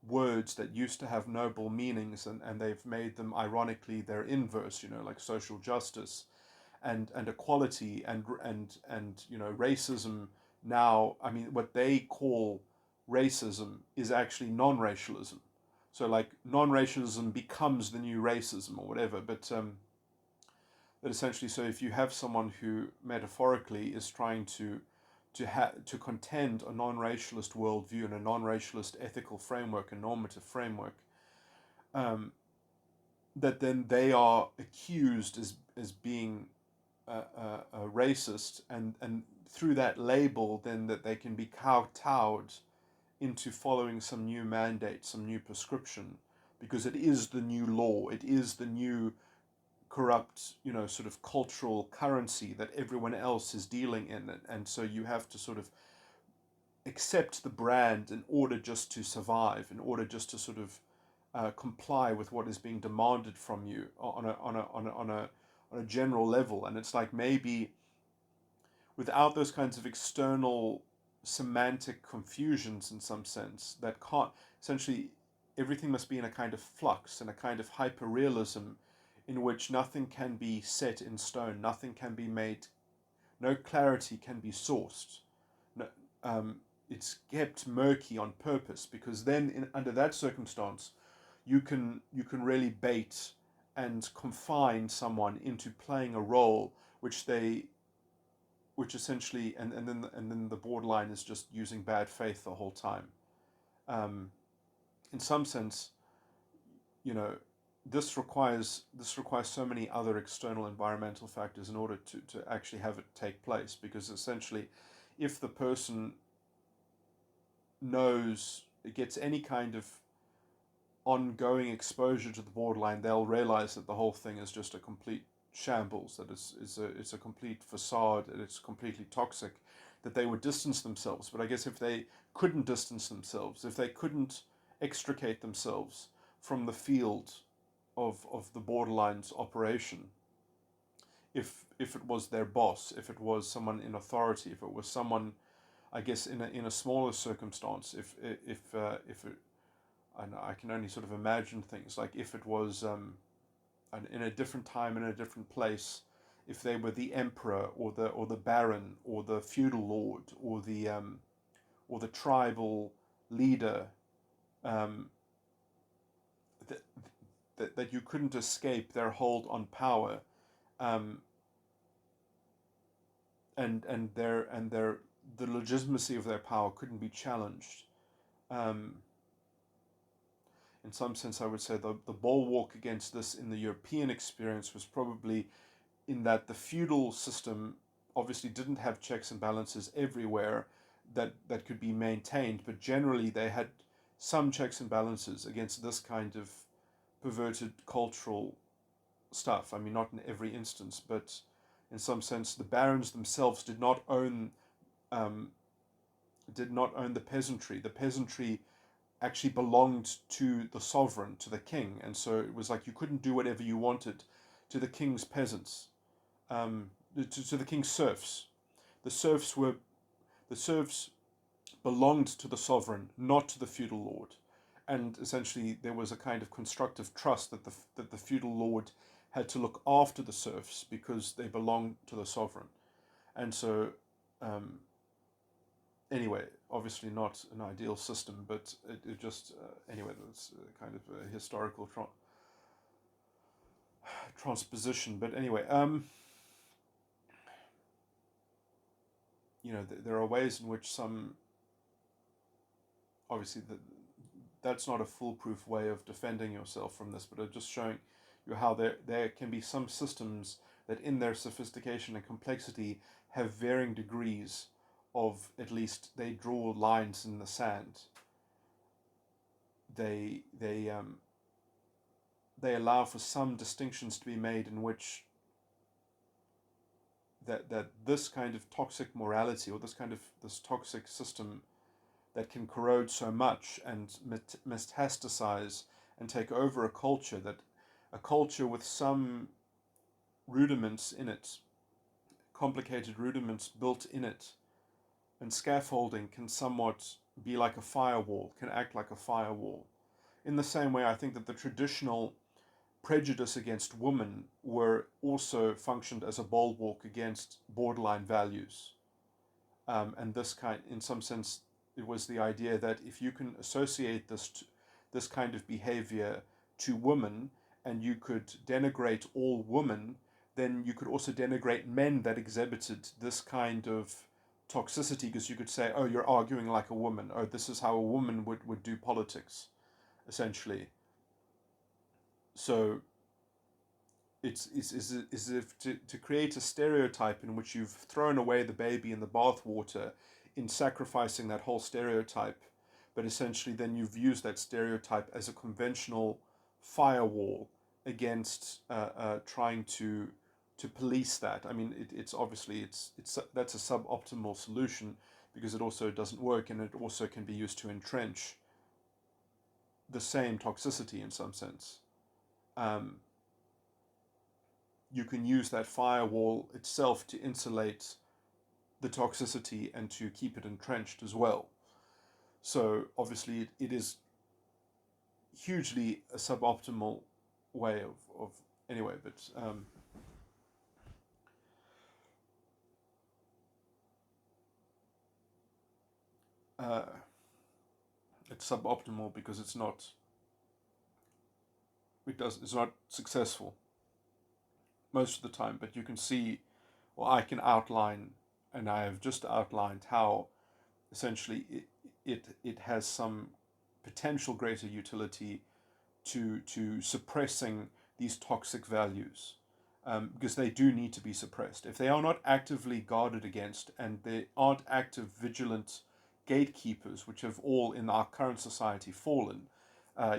words that used to have noble meanings, and they've made them ironically their inverse. You know, like social justice and equality and you know, racism. Now, I mean, what they call racism is actually non-racialism. So like non-racialism becomes the new racism or whatever. But essentially, so if you have someone who metaphorically is trying to contend a non-racialist worldview and a non-racialist ethical framework and normative framework, um, that then they are accused as being a racist, and through that label, then that they can be kowtowed into following some new mandate, some new prescription, because it is the new law, it is the new corrupt, you know, sort of cultural currency that everyone else is dealing in, and so you have to sort of accept the brand in order just to survive, in order just to sort of comply with what is being demanded from you on a general level. And it's like maybe without those kinds of external semantic confusions, in some sense, that can't, essentially everything must be in a kind of flux and a kind of hyperrealism in which nothing can be set in stone, nothing can be made, no clarity can be sourced. No, it's kept murky on purpose, because then under that circumstance you can really bait and confine someone into playing a role which essentially, and then the borderline is just using bad faith the whole time. Um, in some sense, you know, this requires so many other external environmental factors in order to actually have it take place, because essentially, if the person gets any kind of ongoing exposure to the borderline, they'll realize that the whole thing is just a complete shambles, that it's a complete facade, and it's completely toxic, that they would distance themselves. But I guess if they couldn't distance themselves, if they couldn't extricate themselves from the field of the borderline's operation, if it was their boss, if it was someone in authority, if it was someone, I guess, in a smaller circumstance, if it, and I can only sort of imagine things like if it was in a different time, in a different place, if they were the emperor or the baron or the feudal lord or the tribal leader, um, that, that you couldn't escape their hold on power, um, and the legitimacy of their power couldn't be challenged. Um, in some sense, I would say the bulwark against this in the European experience was probably in that the feudal system obviously didn't have checks and balances everywhere that could be maintained, but generally they had some checks and balances against this kind of perverted cultural stuff. I mean, not in every instance, but in some sense, the barons themselves um, did not own the peasantry. The peasantry actually belonged to the sovereign, to the king, and so it was like you couldn't do whatever you wanted to the king's peasants, to the king's serfs. The serfs were the serfs belonged to the sovereign, not to the feudal lord, and essentially there was a kind of constructive trust that the feudal lord had to look after the serfs because they belonged to the sovereign, and so. Anyway, obviously not an ideal system, but it just anyway, that's kind of a historical transposition. But anyway, there are ways in which some obviously that's not a foolproof way of defending yourself from this, but I'm just showing you how there can be some systems that in their sophistication and complexity have varying degrees of, at least they draw lines in the sand. They allow for some distinctions to be made in which that this kind of toxic morality or this toxic system that can corrode so much and metastasize and take over a culture with some rudiments in it, complicated rudiments built in it, and scaffolding can somewhat be like a firewall, can act like a firewall. In the same way, I think that the traditional prejudice against women were also functioned as a bulwark against borderline values. And this kind, in some sense, it was the idea that if you can associate this kind of behavior to women, and you could denigrate all women, then you could also denigrate men that exhibited this kind of toxicity, because you could say, oh, you're arguing like a woman, oh, this is how a woman would do politics, essentially. So it's as if to create a stereotype in which you've thrown away the baby in the bathwater in sacrificing that whole stereotype, but essentially then you've used that stereotype as a conventional firewall against trying to police that. I mean, it's obviously that's a suboptimal solution because it also doesn't work, and it also can be used to entrench the same toxicity in some sense. You can use that firewall itself to insulate the toxicity and to keep it entrenched as well. So obviously it is hugely a suboptimal way of anyway, but it's suboptimal because it's not successful most of the time. But you can see, or I can outline, and I have just outlined how essentially it has some potential greater utility to suppressing these toxic values, because they do need to be suppressed. If they are not actively guarded against and they aren't active, vigilant gatekeepers, which have all in our current society fallen. Our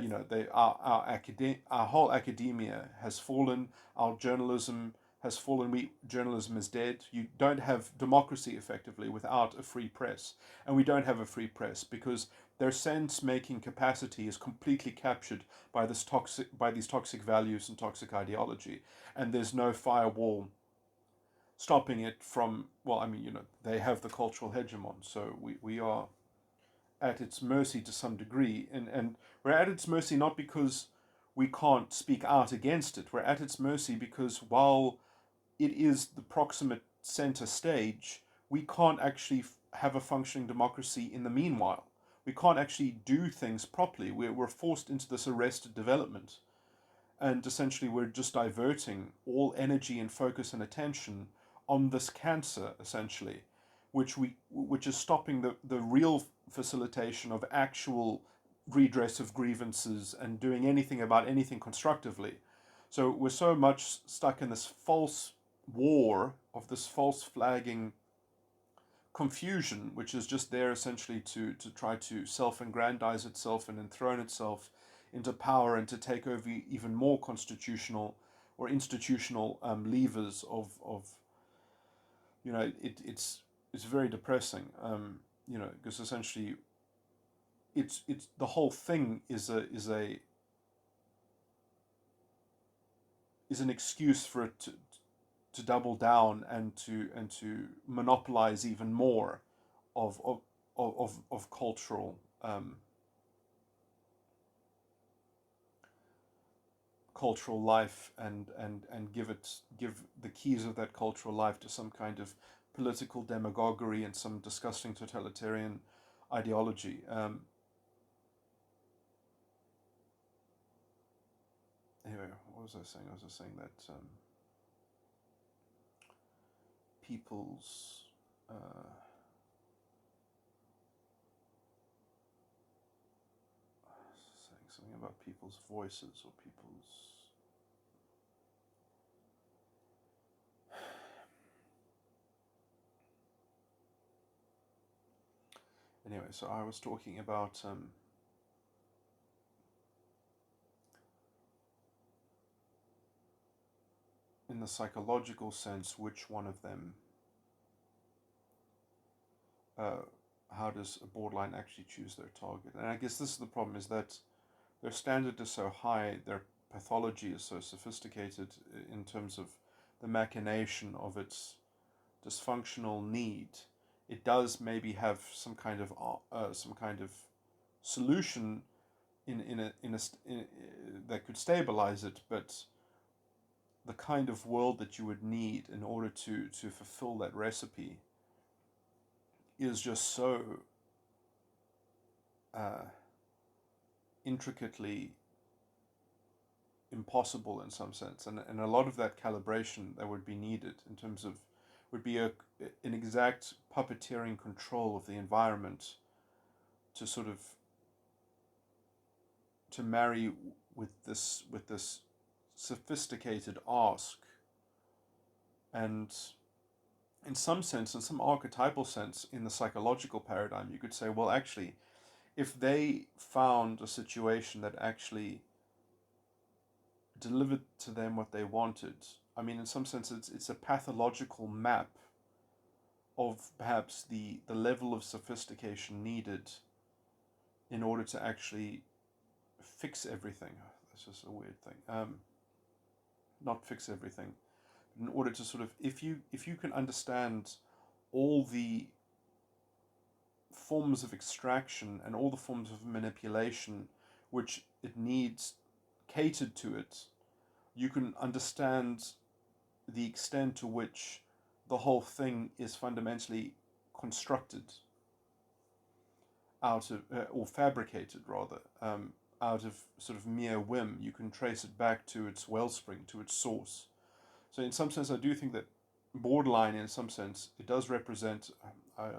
whole academia has fallen. Our journalism has fallen. Journalism is dead. You don't have democracy effectively without a free press, and we don't have a free press because their sense-making capacity is completely captured by these toxic values and toxic ideology, and there's no firewall stopping it from. Well, they have the cultural hegemon, so we are at its mercy to some degree, and we're at its mercy not because we can't speak out against it. We're at its mercy because while it is the proximate center stage, we can't actually have a functioning democracy in the meanwhile. We can't actually do things properly. We're forced into this arrested development, and essentially we're just diverting all energy and focus and attention on this cancer, essentially, which is stopping the real facilitation of actual redress of grievances and doing anything about anything constructively. So we're so much stuck in this false war of this false flagging confusion, which is just there essentially to try to self-aggrandize itself and enthrone itself into power and to take over even more constitutional or institutional levers of it's very depressing, because essentially it's the whole thing is an excuse for it to double down and to monopolize even more of cultural life and give the keys of that cultural life to some kind of political demagoguery and some disgusting totalitarian ideology. Anyway, what was I saying? I was just saying that people's saying something about people's voices or people's. Anyway, so I was talking about in the psychological sense, which one of them, how does a borderline actually choose their target? And I guess this is the problem, is that their standard is so high, their pathology is so sophisticated in terms of the machination of its dysfunctional need. It does maybe have some kind of solution that could stabilize it, but the kind of world that you would need in order to fulfill that recipe is just so intricately impossible in some sense, and a lot of that calibration that would be needed in terms of would be an exact puppeteering control of the environment to sort of to marry with this sophisticated ask. And in some sense, in some archetypal sense, in the psychological paradigm, you could say, well, actually, if they found a situation that actually delivered to them what they wanted, I mean, in some sense, it's a pathological map of perhaps the level of sophistication needed in order to actually fix everything. That's just a weird thing. Not fix everything. In order to sort of, if you can understand all the forms of extraction and all the forms of manipulation which it needs catered to it, you can understand the extent to which the whole thing is fundamentally constructed out of, or fabricated rather, out of sort of mere whim. You can trace it back to its wellspring, to its source. So in some sense, I do think that borderline, in some sense, it does represent,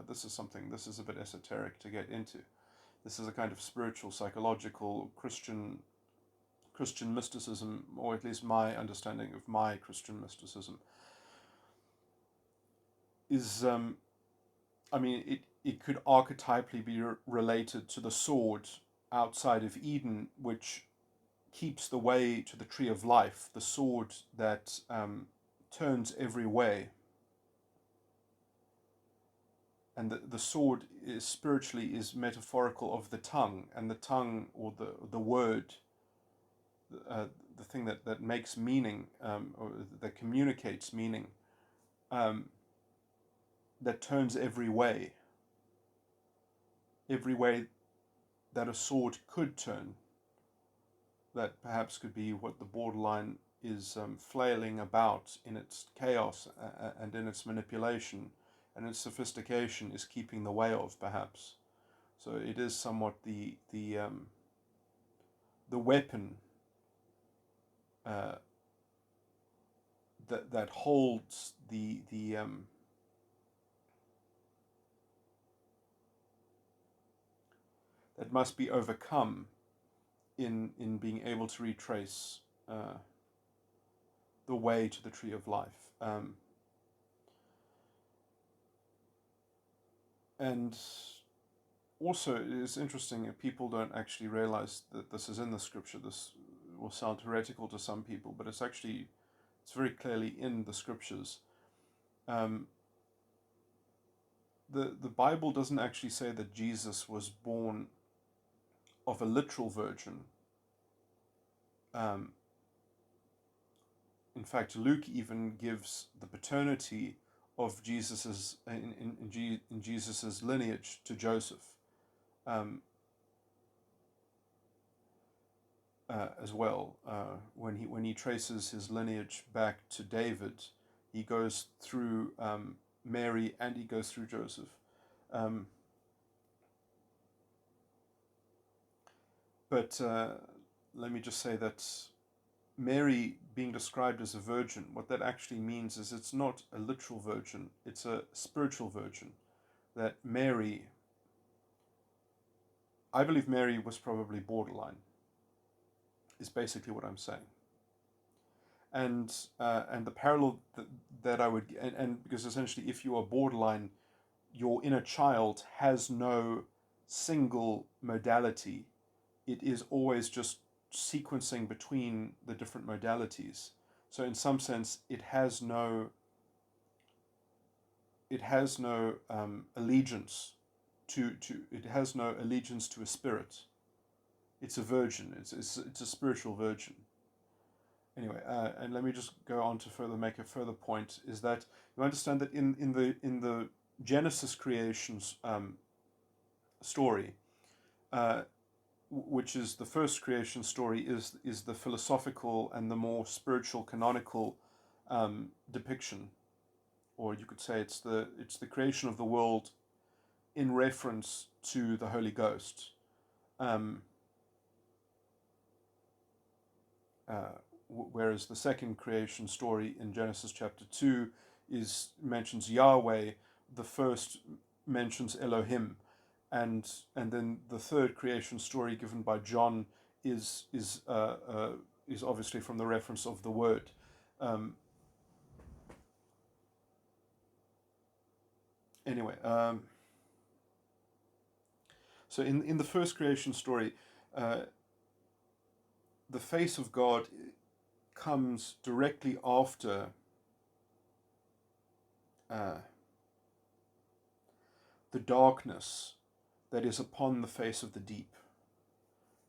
this is a bit esoteric to get into. This is a kind of spiritual, psychological, Christian mysticism, or at least my understanding of my Christian mysticism, is, it could archetypally be related to the sword outside of Eden, which keeps the way to the tree of life, the sword that turns every way. And the sword is spiritually is metaphorical of the tongue, and the tongue, or the word, the thing that makes meaning, or that communicates meaning, that turns every way that a sword could turn. That perhaps could be what the borderline is flailing about in its chaos and in its manipulation and its sophistication is keeping the way of, perhaps. So it is somewhat the weapon that holds the that must be overcome in being able to retrace the way to the tree of life. And also, it is interesting that people don't actually realize that this is in the scripture. This will sound heretical to some people, but it's very clearly in the scriptures. The Bible doesn't actually say that Jesus was born of a literal virgin. In fact, Luke even gives the paternity of Jesus's in Jesus's lineage to Joseph, as well. When he traces his lineage back to David, he goes through Mary and he goes through Joseph. But let me just say that Mary being described as a virgin, what that actually means is it's not a literal virgin, it's a spiritual virgin. That Mary, I believe Mary was probably borderline, is basically what I'm saying. And the parallel that I would, and because essentially if you are borderline, your inner child has no single modality. It is always just sequencing between the different modalities. So in some sense, it has no allegiance it has no allegiance to a spirit. It's a virgin. It's a spiritual virgin. Anyway, and let me just go on to make a further point. Is that you understand that in the Genesis creations story, which is the first creation story, is the philosophical and the more spiritual canonical depiction, or you could say it's the creation of the world in reference to the Holy Ghost. Whereas the second creation story in Genesis chapter 2 mentions Yahweh, the first mentions Elohim, and then the third creation story given by John is obviously from the reference of the Word. Anyway, so in the first creation story, the face of God comes directly after the darkness that is upon the face of the deep.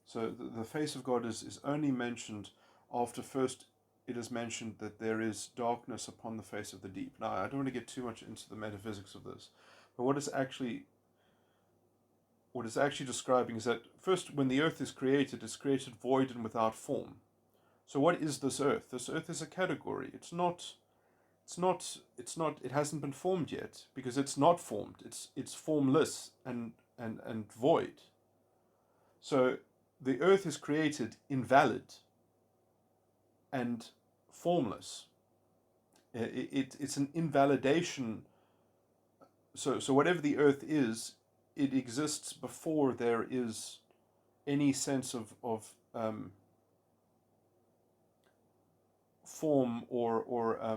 So the face of God is only mentioned after first it is mentioned that there is darkness upon the face of the deep. Now, I don't want to get too much into the metaphysics of this, but what it's actually describing is that first, when the earth is created, it's created void and without form. So what is this earth? This earth is a category. It hasn't been formed yet, because it's not formed. It's formless and void. So the earth is created invalid and formless. It's an invalidation. So whatever the earth is, it exists before there is any sense of form or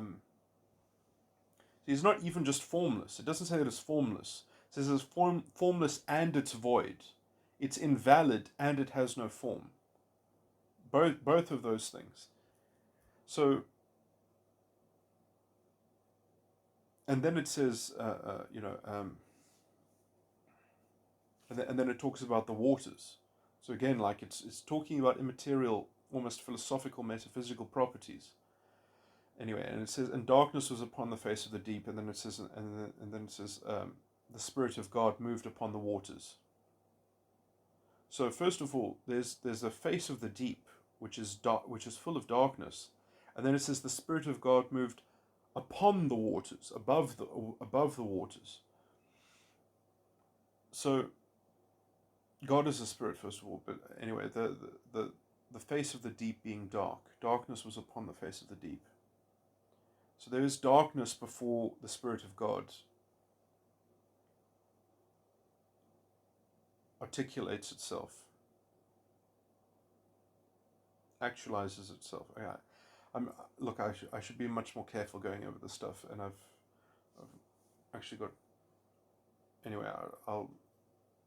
it's not even just formless. It doesn't say that it's formless. It says it's formless and it's void. It's invalid and it has no form. Both of those things. So, and then it says, and then it talks about the waters. So again, like it's talking about immaterial, almost philosophical, metaphysical properties. Anyway, and it says, and darkness was upon the face of the deep, and then it says, the Spirit of God moved upon the waters. So first of all, there's a face of the deep, which is dark, which is full of darkness, and then it says the Spirit of God moved upon the waters, above the waters. So God is a spirit, first of all, but anyway, the face of the deep being dark, darkness was upon the face of the deep. So there is darkness before the Spirit of God articulates itself, actualizes itself. Yeah, look, I should be much more careful going over this stuff, and I've actually got. Anyway,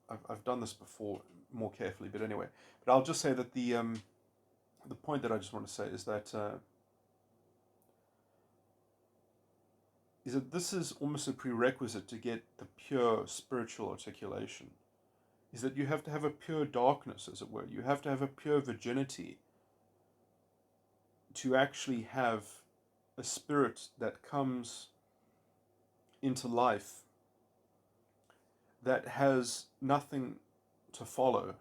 I've done this before more carefully, but anyway, but I'll just say that the point that I just want to say is that this is almost a prerequisite to get the pure spiritual articulation. Is that you have to have a pure darkness, as it were. You have to have a pure virginity to actually have a spirit that comes into life that has nothing to follow.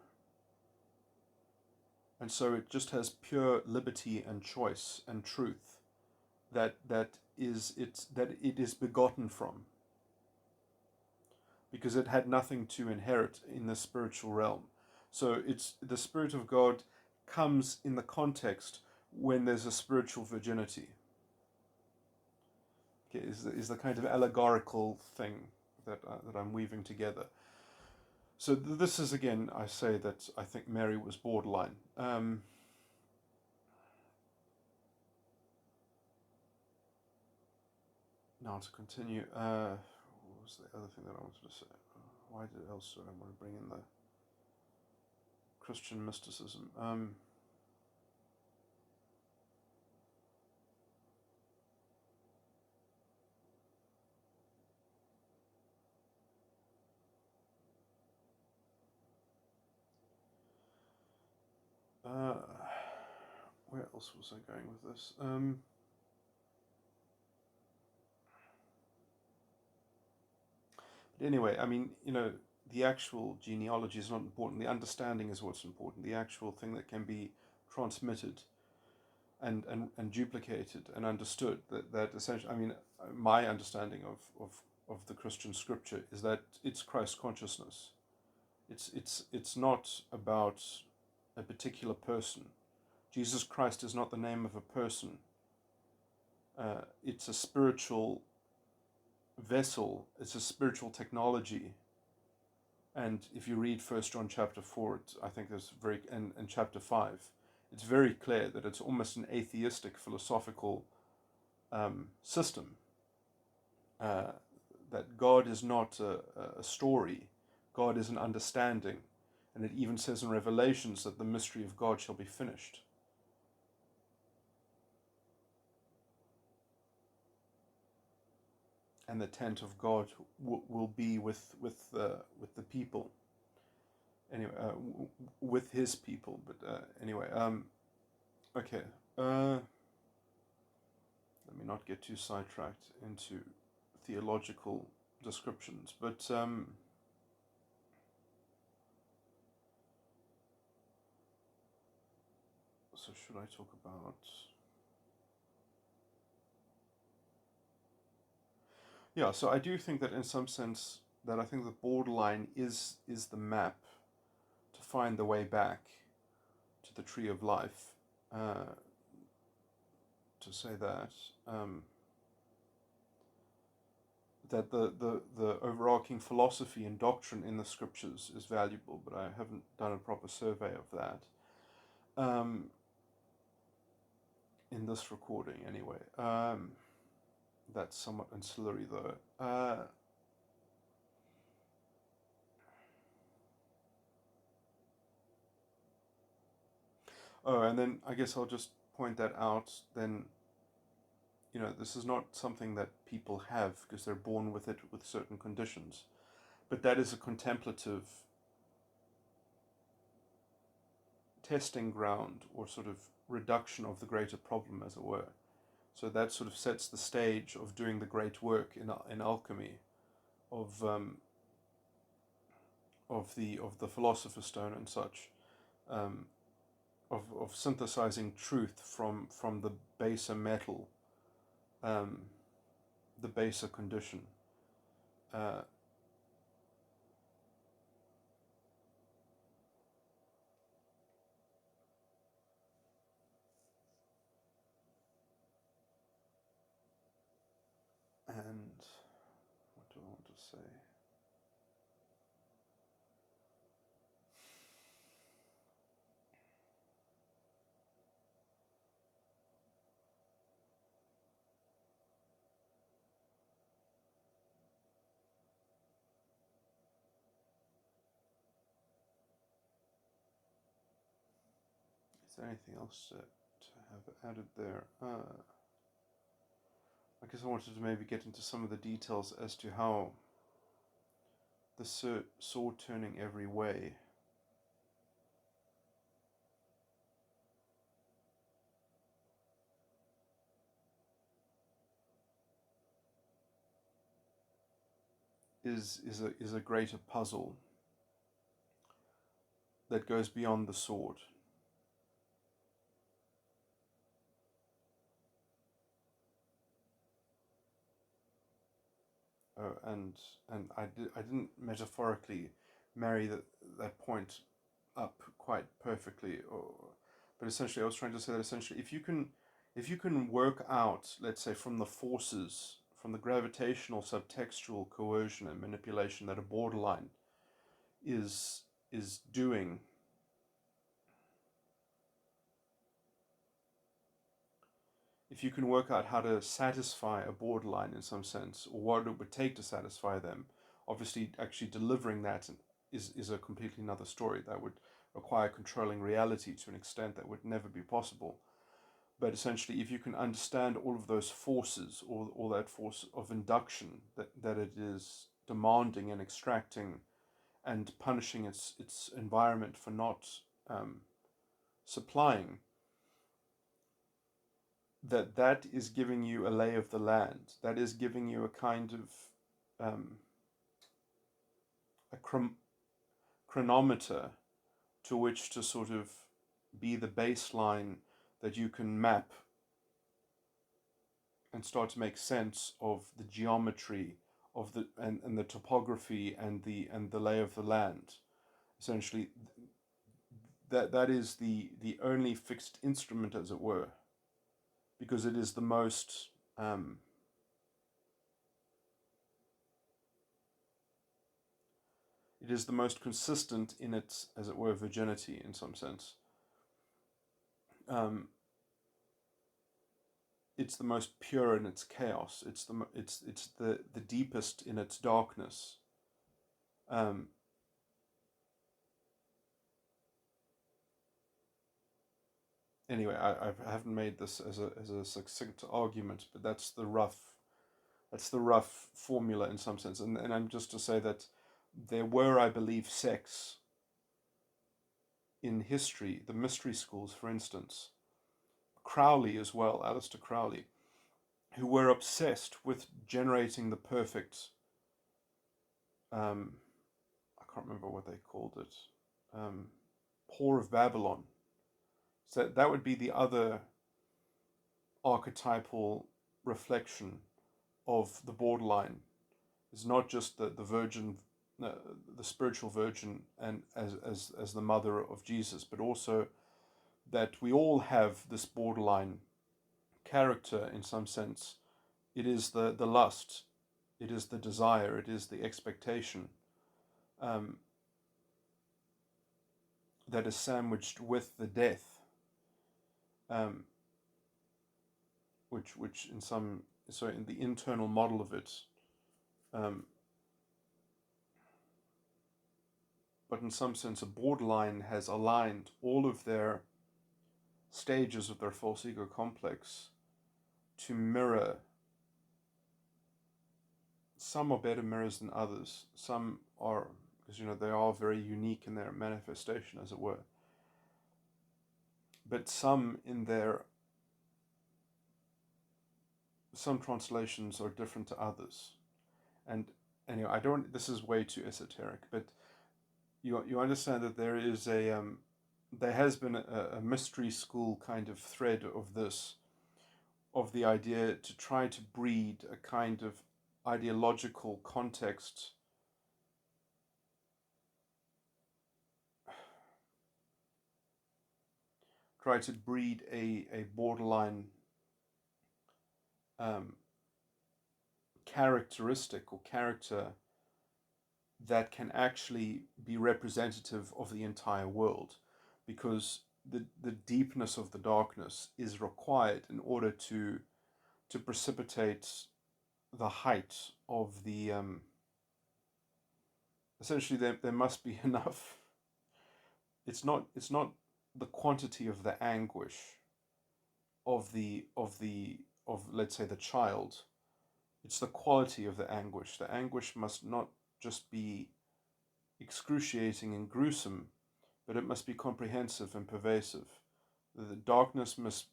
And so it just has pure liberty and choice and truth that it is begotten from, because it had nothing to inherit in the spiritual realm. So it's the Spirit of God comes in the context when there's a spiritual virginity. Okay, is the kind of allegorical thing that I'm weaving together. So this is, again, I say that I think Mary was borderline. Now to continue, what was the other thing that I wanted to say? Why else do I want to bring in the Christian mysticism? Where else was I going with this? But anyway, I mean, the actual genealogy is not important. The understanding is what's important. The actual thing that can be transmitted and duplicated and understood. That essentially, I mean, my understanding of the Christian scripture is that it's Christ consciousness. It's not about a particular person. Jesus Christ is not the name of a person. It's a spiritual vessel. It's a spiritual technology. And if you read 1 John chapter 4, I think there's and chapter 5, it's very clear that it's almost an atheistic philosophical system. That God is not a story. God is an understanding. And it even says in Revelations that the mystery of God shall be finished. And the tent of God will be with the people. Anyway, with His people. But anyway, okay. Let me not get too sidetracked into theological descriptions. But so should I talk about? Yeah, so I do think that in some sense that I think the borderline is the map to find the way back to the tree of life. To say that that the overarching philosophy and doctrine in the scriptures is valuable, but I haven't done a proper survey of that. In this recording, anyway. That's somewhat ancillary, though. Oh, and then I guess I'll just point that out. Then, this is not something that people have because they're born with it with certain conditions, but that is a contemplative testing ground or sort of reduction of the greater problem, as it were. So that sort of sets the stage of doing the great work in alchemy of of the philosopher's stone and such, um, of synthesizing truth from the baser metal, um, the baser condition. Uh, and what do I want to say? Is there anything else to have added there? I guess I wanted to maybe get into some of the details as to how the sword turning every way is a greater puzzle that goes beyond the sword. And I didn't metaphorically marry that point up quite perfectly, but essentially I was trying to say that essentially if you can work out, let's say, from the forces, from the gravitational, subtextual coercion and manipulation that a borderline is doing, if you can work out how to satisfy a borderline in some sense, or what it would take to satisfy them, obviously actually delivering that is a completely another story. That would require controlling reality to an extent that would never be possible. But essentially, if you can understand all of those forces, all that force of induction that it is demanding and extracting and punishing its environment for not supplying, that is giving you a lay of the land. That is giving you a kind of a chronometer to which to sort of be the baseline that you can map and start to make sense of the geometry of and the topography and the lay of the land. Essentially, that is the only fixed instrument, as it were, because it is the most it is the most consistent in its, as it were, virginity in some sense. Um, it's the most pure in its chaos. It's the deepest in its darkness. Um, anyway, I haven't made this as a succinct argument, but that's the rough formula in some sense. And I'm just to say that there were, I believe, sects in history, the mystery schools, for instance, Crowley as well, Aleister Crowley, who were obsessed with generating the perfect. Um, I can't remember what they called it. Um, Whore of Babylon. So that would be the other archetypal reflection of the borderline. It's not just the virgin, the spiritual virgin, and as the mother of Jesus, but also that we all have this borderline character in some sense. It is the lust, it is the desire, it is the expectation, um, that is sandwiched with the death, um, which in some, so in the internal model of it, um, but in some sense a borderline has aligned all of their stages of their false ego complex to mirror. Some are better mirrors than others. Some are, because they are very unique in their manifestation, as it were. But some translations are different to others. And anyway, this is way too esoteric, but you understand that there has been a mystery school kind of thread of this, of the idea to try to breed a kind of ideological context, try to breed a borderline characteristic or character that can actually be representative of the entire world, because the deepness of the darkness is required in order to precipitate the height of the essentially there must be enough. It's not the quantity of the anguish of let's say the child. It's the quality of the anguish. The anguish must not just be excruciating and gruesome, but it must be comprehensive and pervasive. The darkness must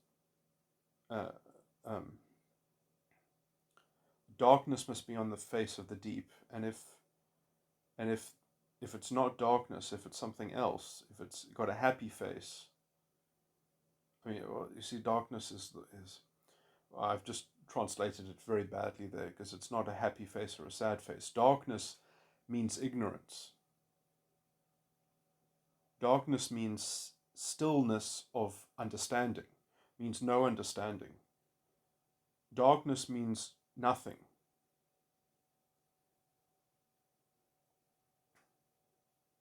darkness must be on the face of the deep, and if it's not darkness, if it's something else, if it's got a happy face, I mean, well, you see, darkness is I've just translated it very badly there, because it's not a happy face or a sad face. Darkness means ignorance. Darkness means stillness of understanding, means no understanding. Darkness means nothing.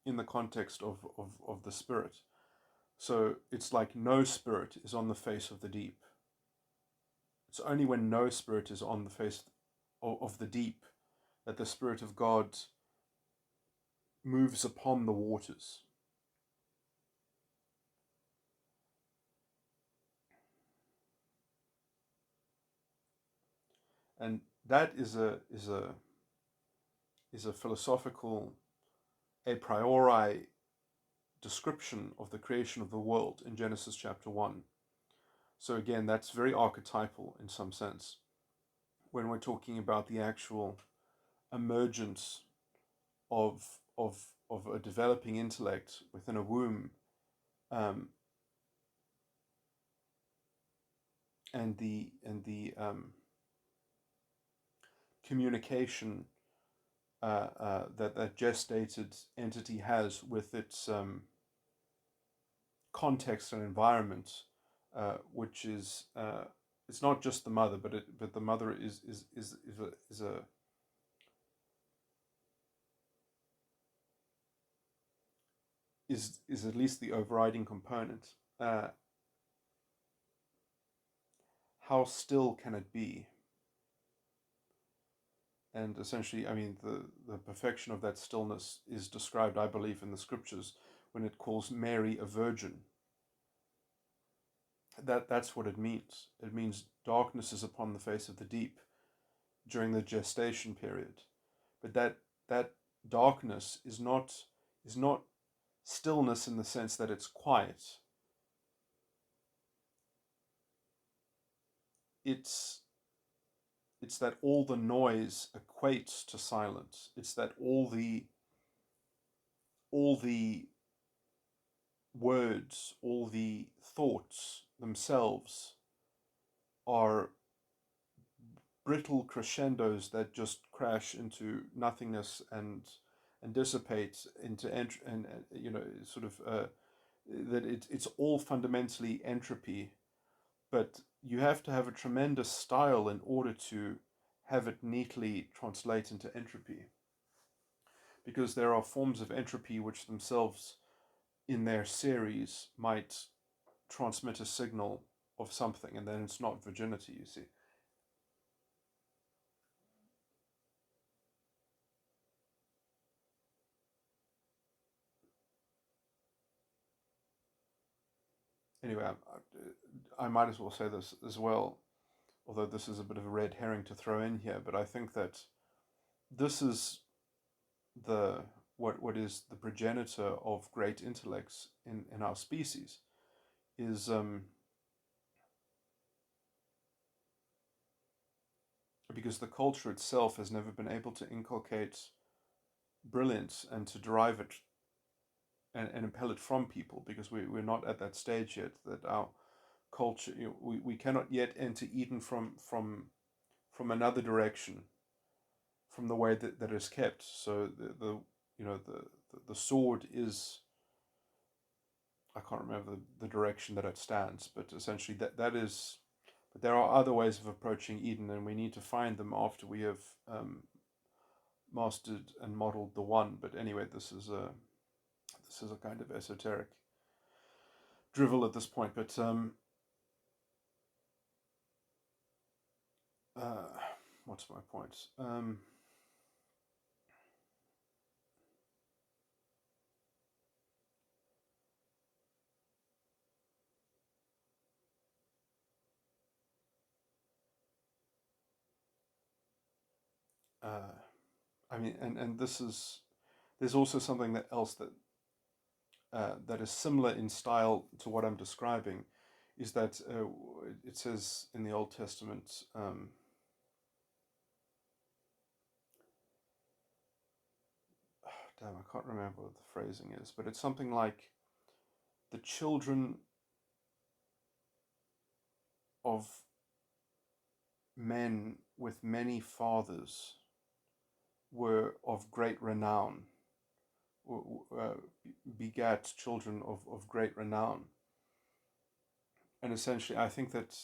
In the context of the spirit. So it's like no spirit is on the face of the deep. It's only when no spirit is on the face of the deep that the Spirit of God moves upon the waters. And that is a philosophical a priori description of the creation of the world in Genesis chapter 1. So again, that's very archetypal in some sense. When we're talking about the actual emergence of a developing intellect within a womb, and the communication that gestated entity has with its context and environment, which is it's not just the mother, but the mother is at least the overriding component. How still can it be? And essentially, I mean, the perfection of that stillness is described, I believe, in the scriptures when it calls Mary a virgin. That's what it means. It means darkness is upon the face of the deep during the gestation period. But that darkness is not stillness in the sense that it's quiet. It's that all the noise equates to silence. It's that all the words, all the thoughts themselves are brittle crescendos that just crash into nothingness and dissipate into sort of that it's all fundamentally entropy. But you have to have a tremendous style in order to have it neatly translate into entropy, because there are forms of entropy which themselves in their series might transmit a signal of something, and then it's not virginity, you see. anyway, I might as well say this as well, although this is a bit of a red herring to throw in here, but I think that this is the what is the progenitor of great intellects in our species is because the culture itself has never been able to inculcate brilliance and to derive it and impel it from people, because we're not at that stage yet that our culture, we cannot yet enter Eden from another direction, from the way that is kept. So the the sword is, I can't remember the direction that it stands, but essentially that is. But there are other ways of approaching Eden, and we need to find them after we have mastered and modeled the one. But anyway, this is a kind of esoteric drivel at this point. But what's my point? I mean, and this is, there's also something that else that is similar in style to what I'm describing, is that it says in the Old Testament. Damn, I can't remember what the phrasing is, but it's something like the children of men with many fathers were of great renown, begat children of great renown. And essentially, I think that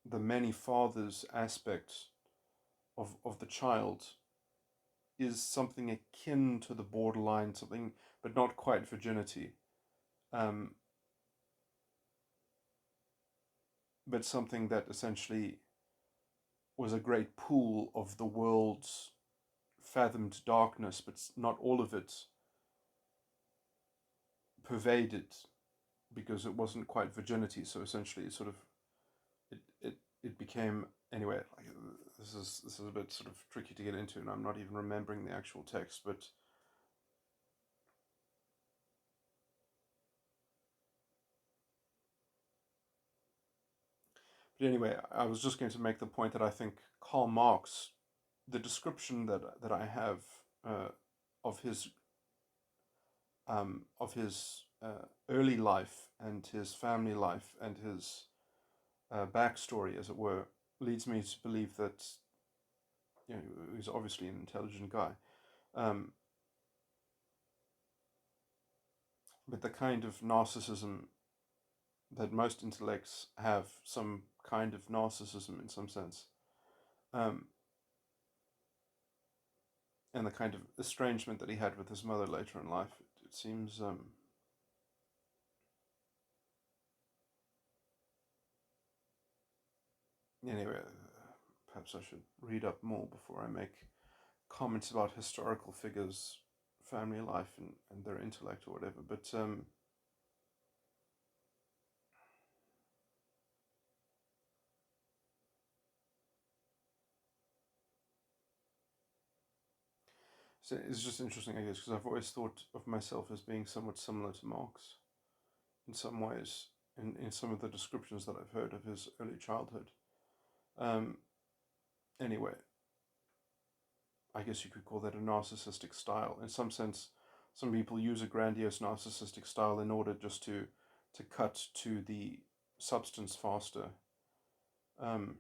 the many fathers aspect of the child is something akin to the borderline, something, but not quite virginity, um, but something that essentially was a great pool of the world's fathomed darkness, but not all of it pervaded, because it wasn't quite virginity. So essentially, it sort of it became, anyway. Like, this is a bit sort of tricky to get into, and I'm not even remembering the actual text, but anyway, I was just going to make the point that I think Karl Marx, the description that I have of his early life and his family life and his backstory, as it were, leads me to believe that, he's obviously an intelligent guy, um, but the kind of narcissism that most intellects have, some kind of narcissism in some sense, um, and the kind of estrangement that he had with his mother later in life, it seems. Anyway, perhaps I should read up more before I make comments about historical figures, family life, and their intellect or whatever. But so it's just interesting, I guess, because I've always thought of myself as being somewhat similar to Marx in some ways, in some of the descriptions that I've heard of his early childhood. Um, anyway, I guess you could call that a narcissistic style. In some sense, some people use a grandiose narcissistic style in order just to cut to the substance faster. Um,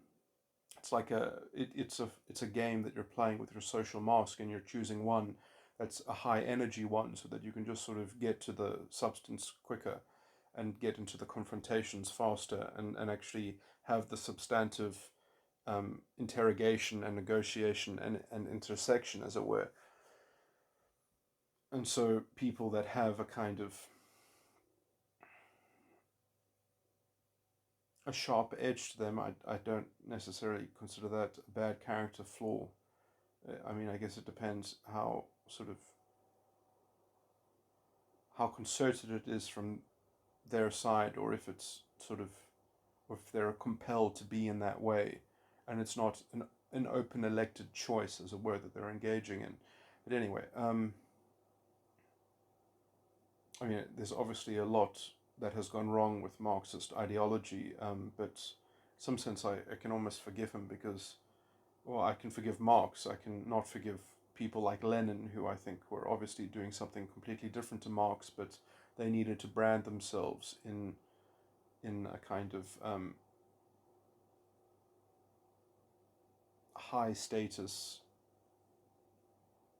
it's like it's a game that you're playing with your social mask, and you're choosing one that's a high energy one, so that you can just sort of get to the substance quicker and get into the confrontations faster, and actually have the substantive interrogation and negotiation and intersection, as it were. And so people that have a kind of a sharp edge to them, I don't necessarily consider that a bad character flaw. I mean, I guess it depends how concerted it is from their side, or if it's sort of, or if they're compelled to be in that way, and it's not an open elected choice, as it were, that they're engaging in. But anyway, I mean, there's obviously a lot that has gone wrong with Marxist ideology, but in some sense I can almost forgive him because, well, I can forgive Marx. I can not forgive people like Lenin, who I think were obviously doing something completely different to Marx, but they needed to brand themselves in a kind of high status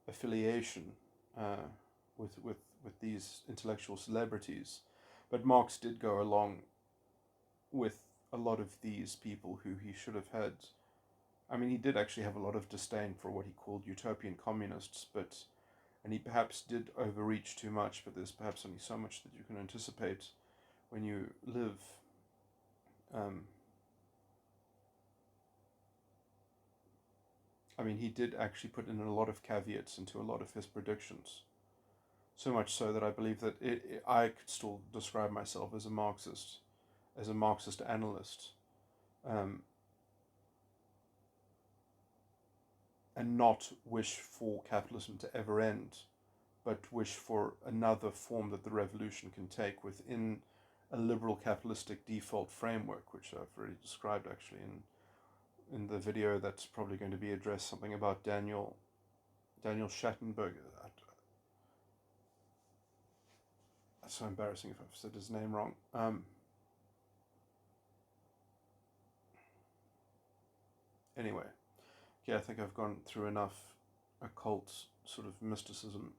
affiliation uh, with these intellectual celebrities. But Marx did go along with a lot of these people who he should have had. I mean, he did actually have a lot of disdain for what he called utopian communists, and he perhaps did overreach too much, but there's perhaps only so much that you can anticipate when you live. Um, I mean, he did actually put in a lot of caveats into a lot of his predictions. So much so that I believe that I could still describe myself as a Marxist analyst, um, and not wish for capitalism to ever end, but wish for another form that the revolution can take within a liberal capitalistic default framework, which I've already described actually in the video that's probably going to be addressed, something about Daniel Schattenberg. That's so embarrassing if I've said his name wrong. Anyway, yeah, I think I've gone through enough occult sort of mysticism.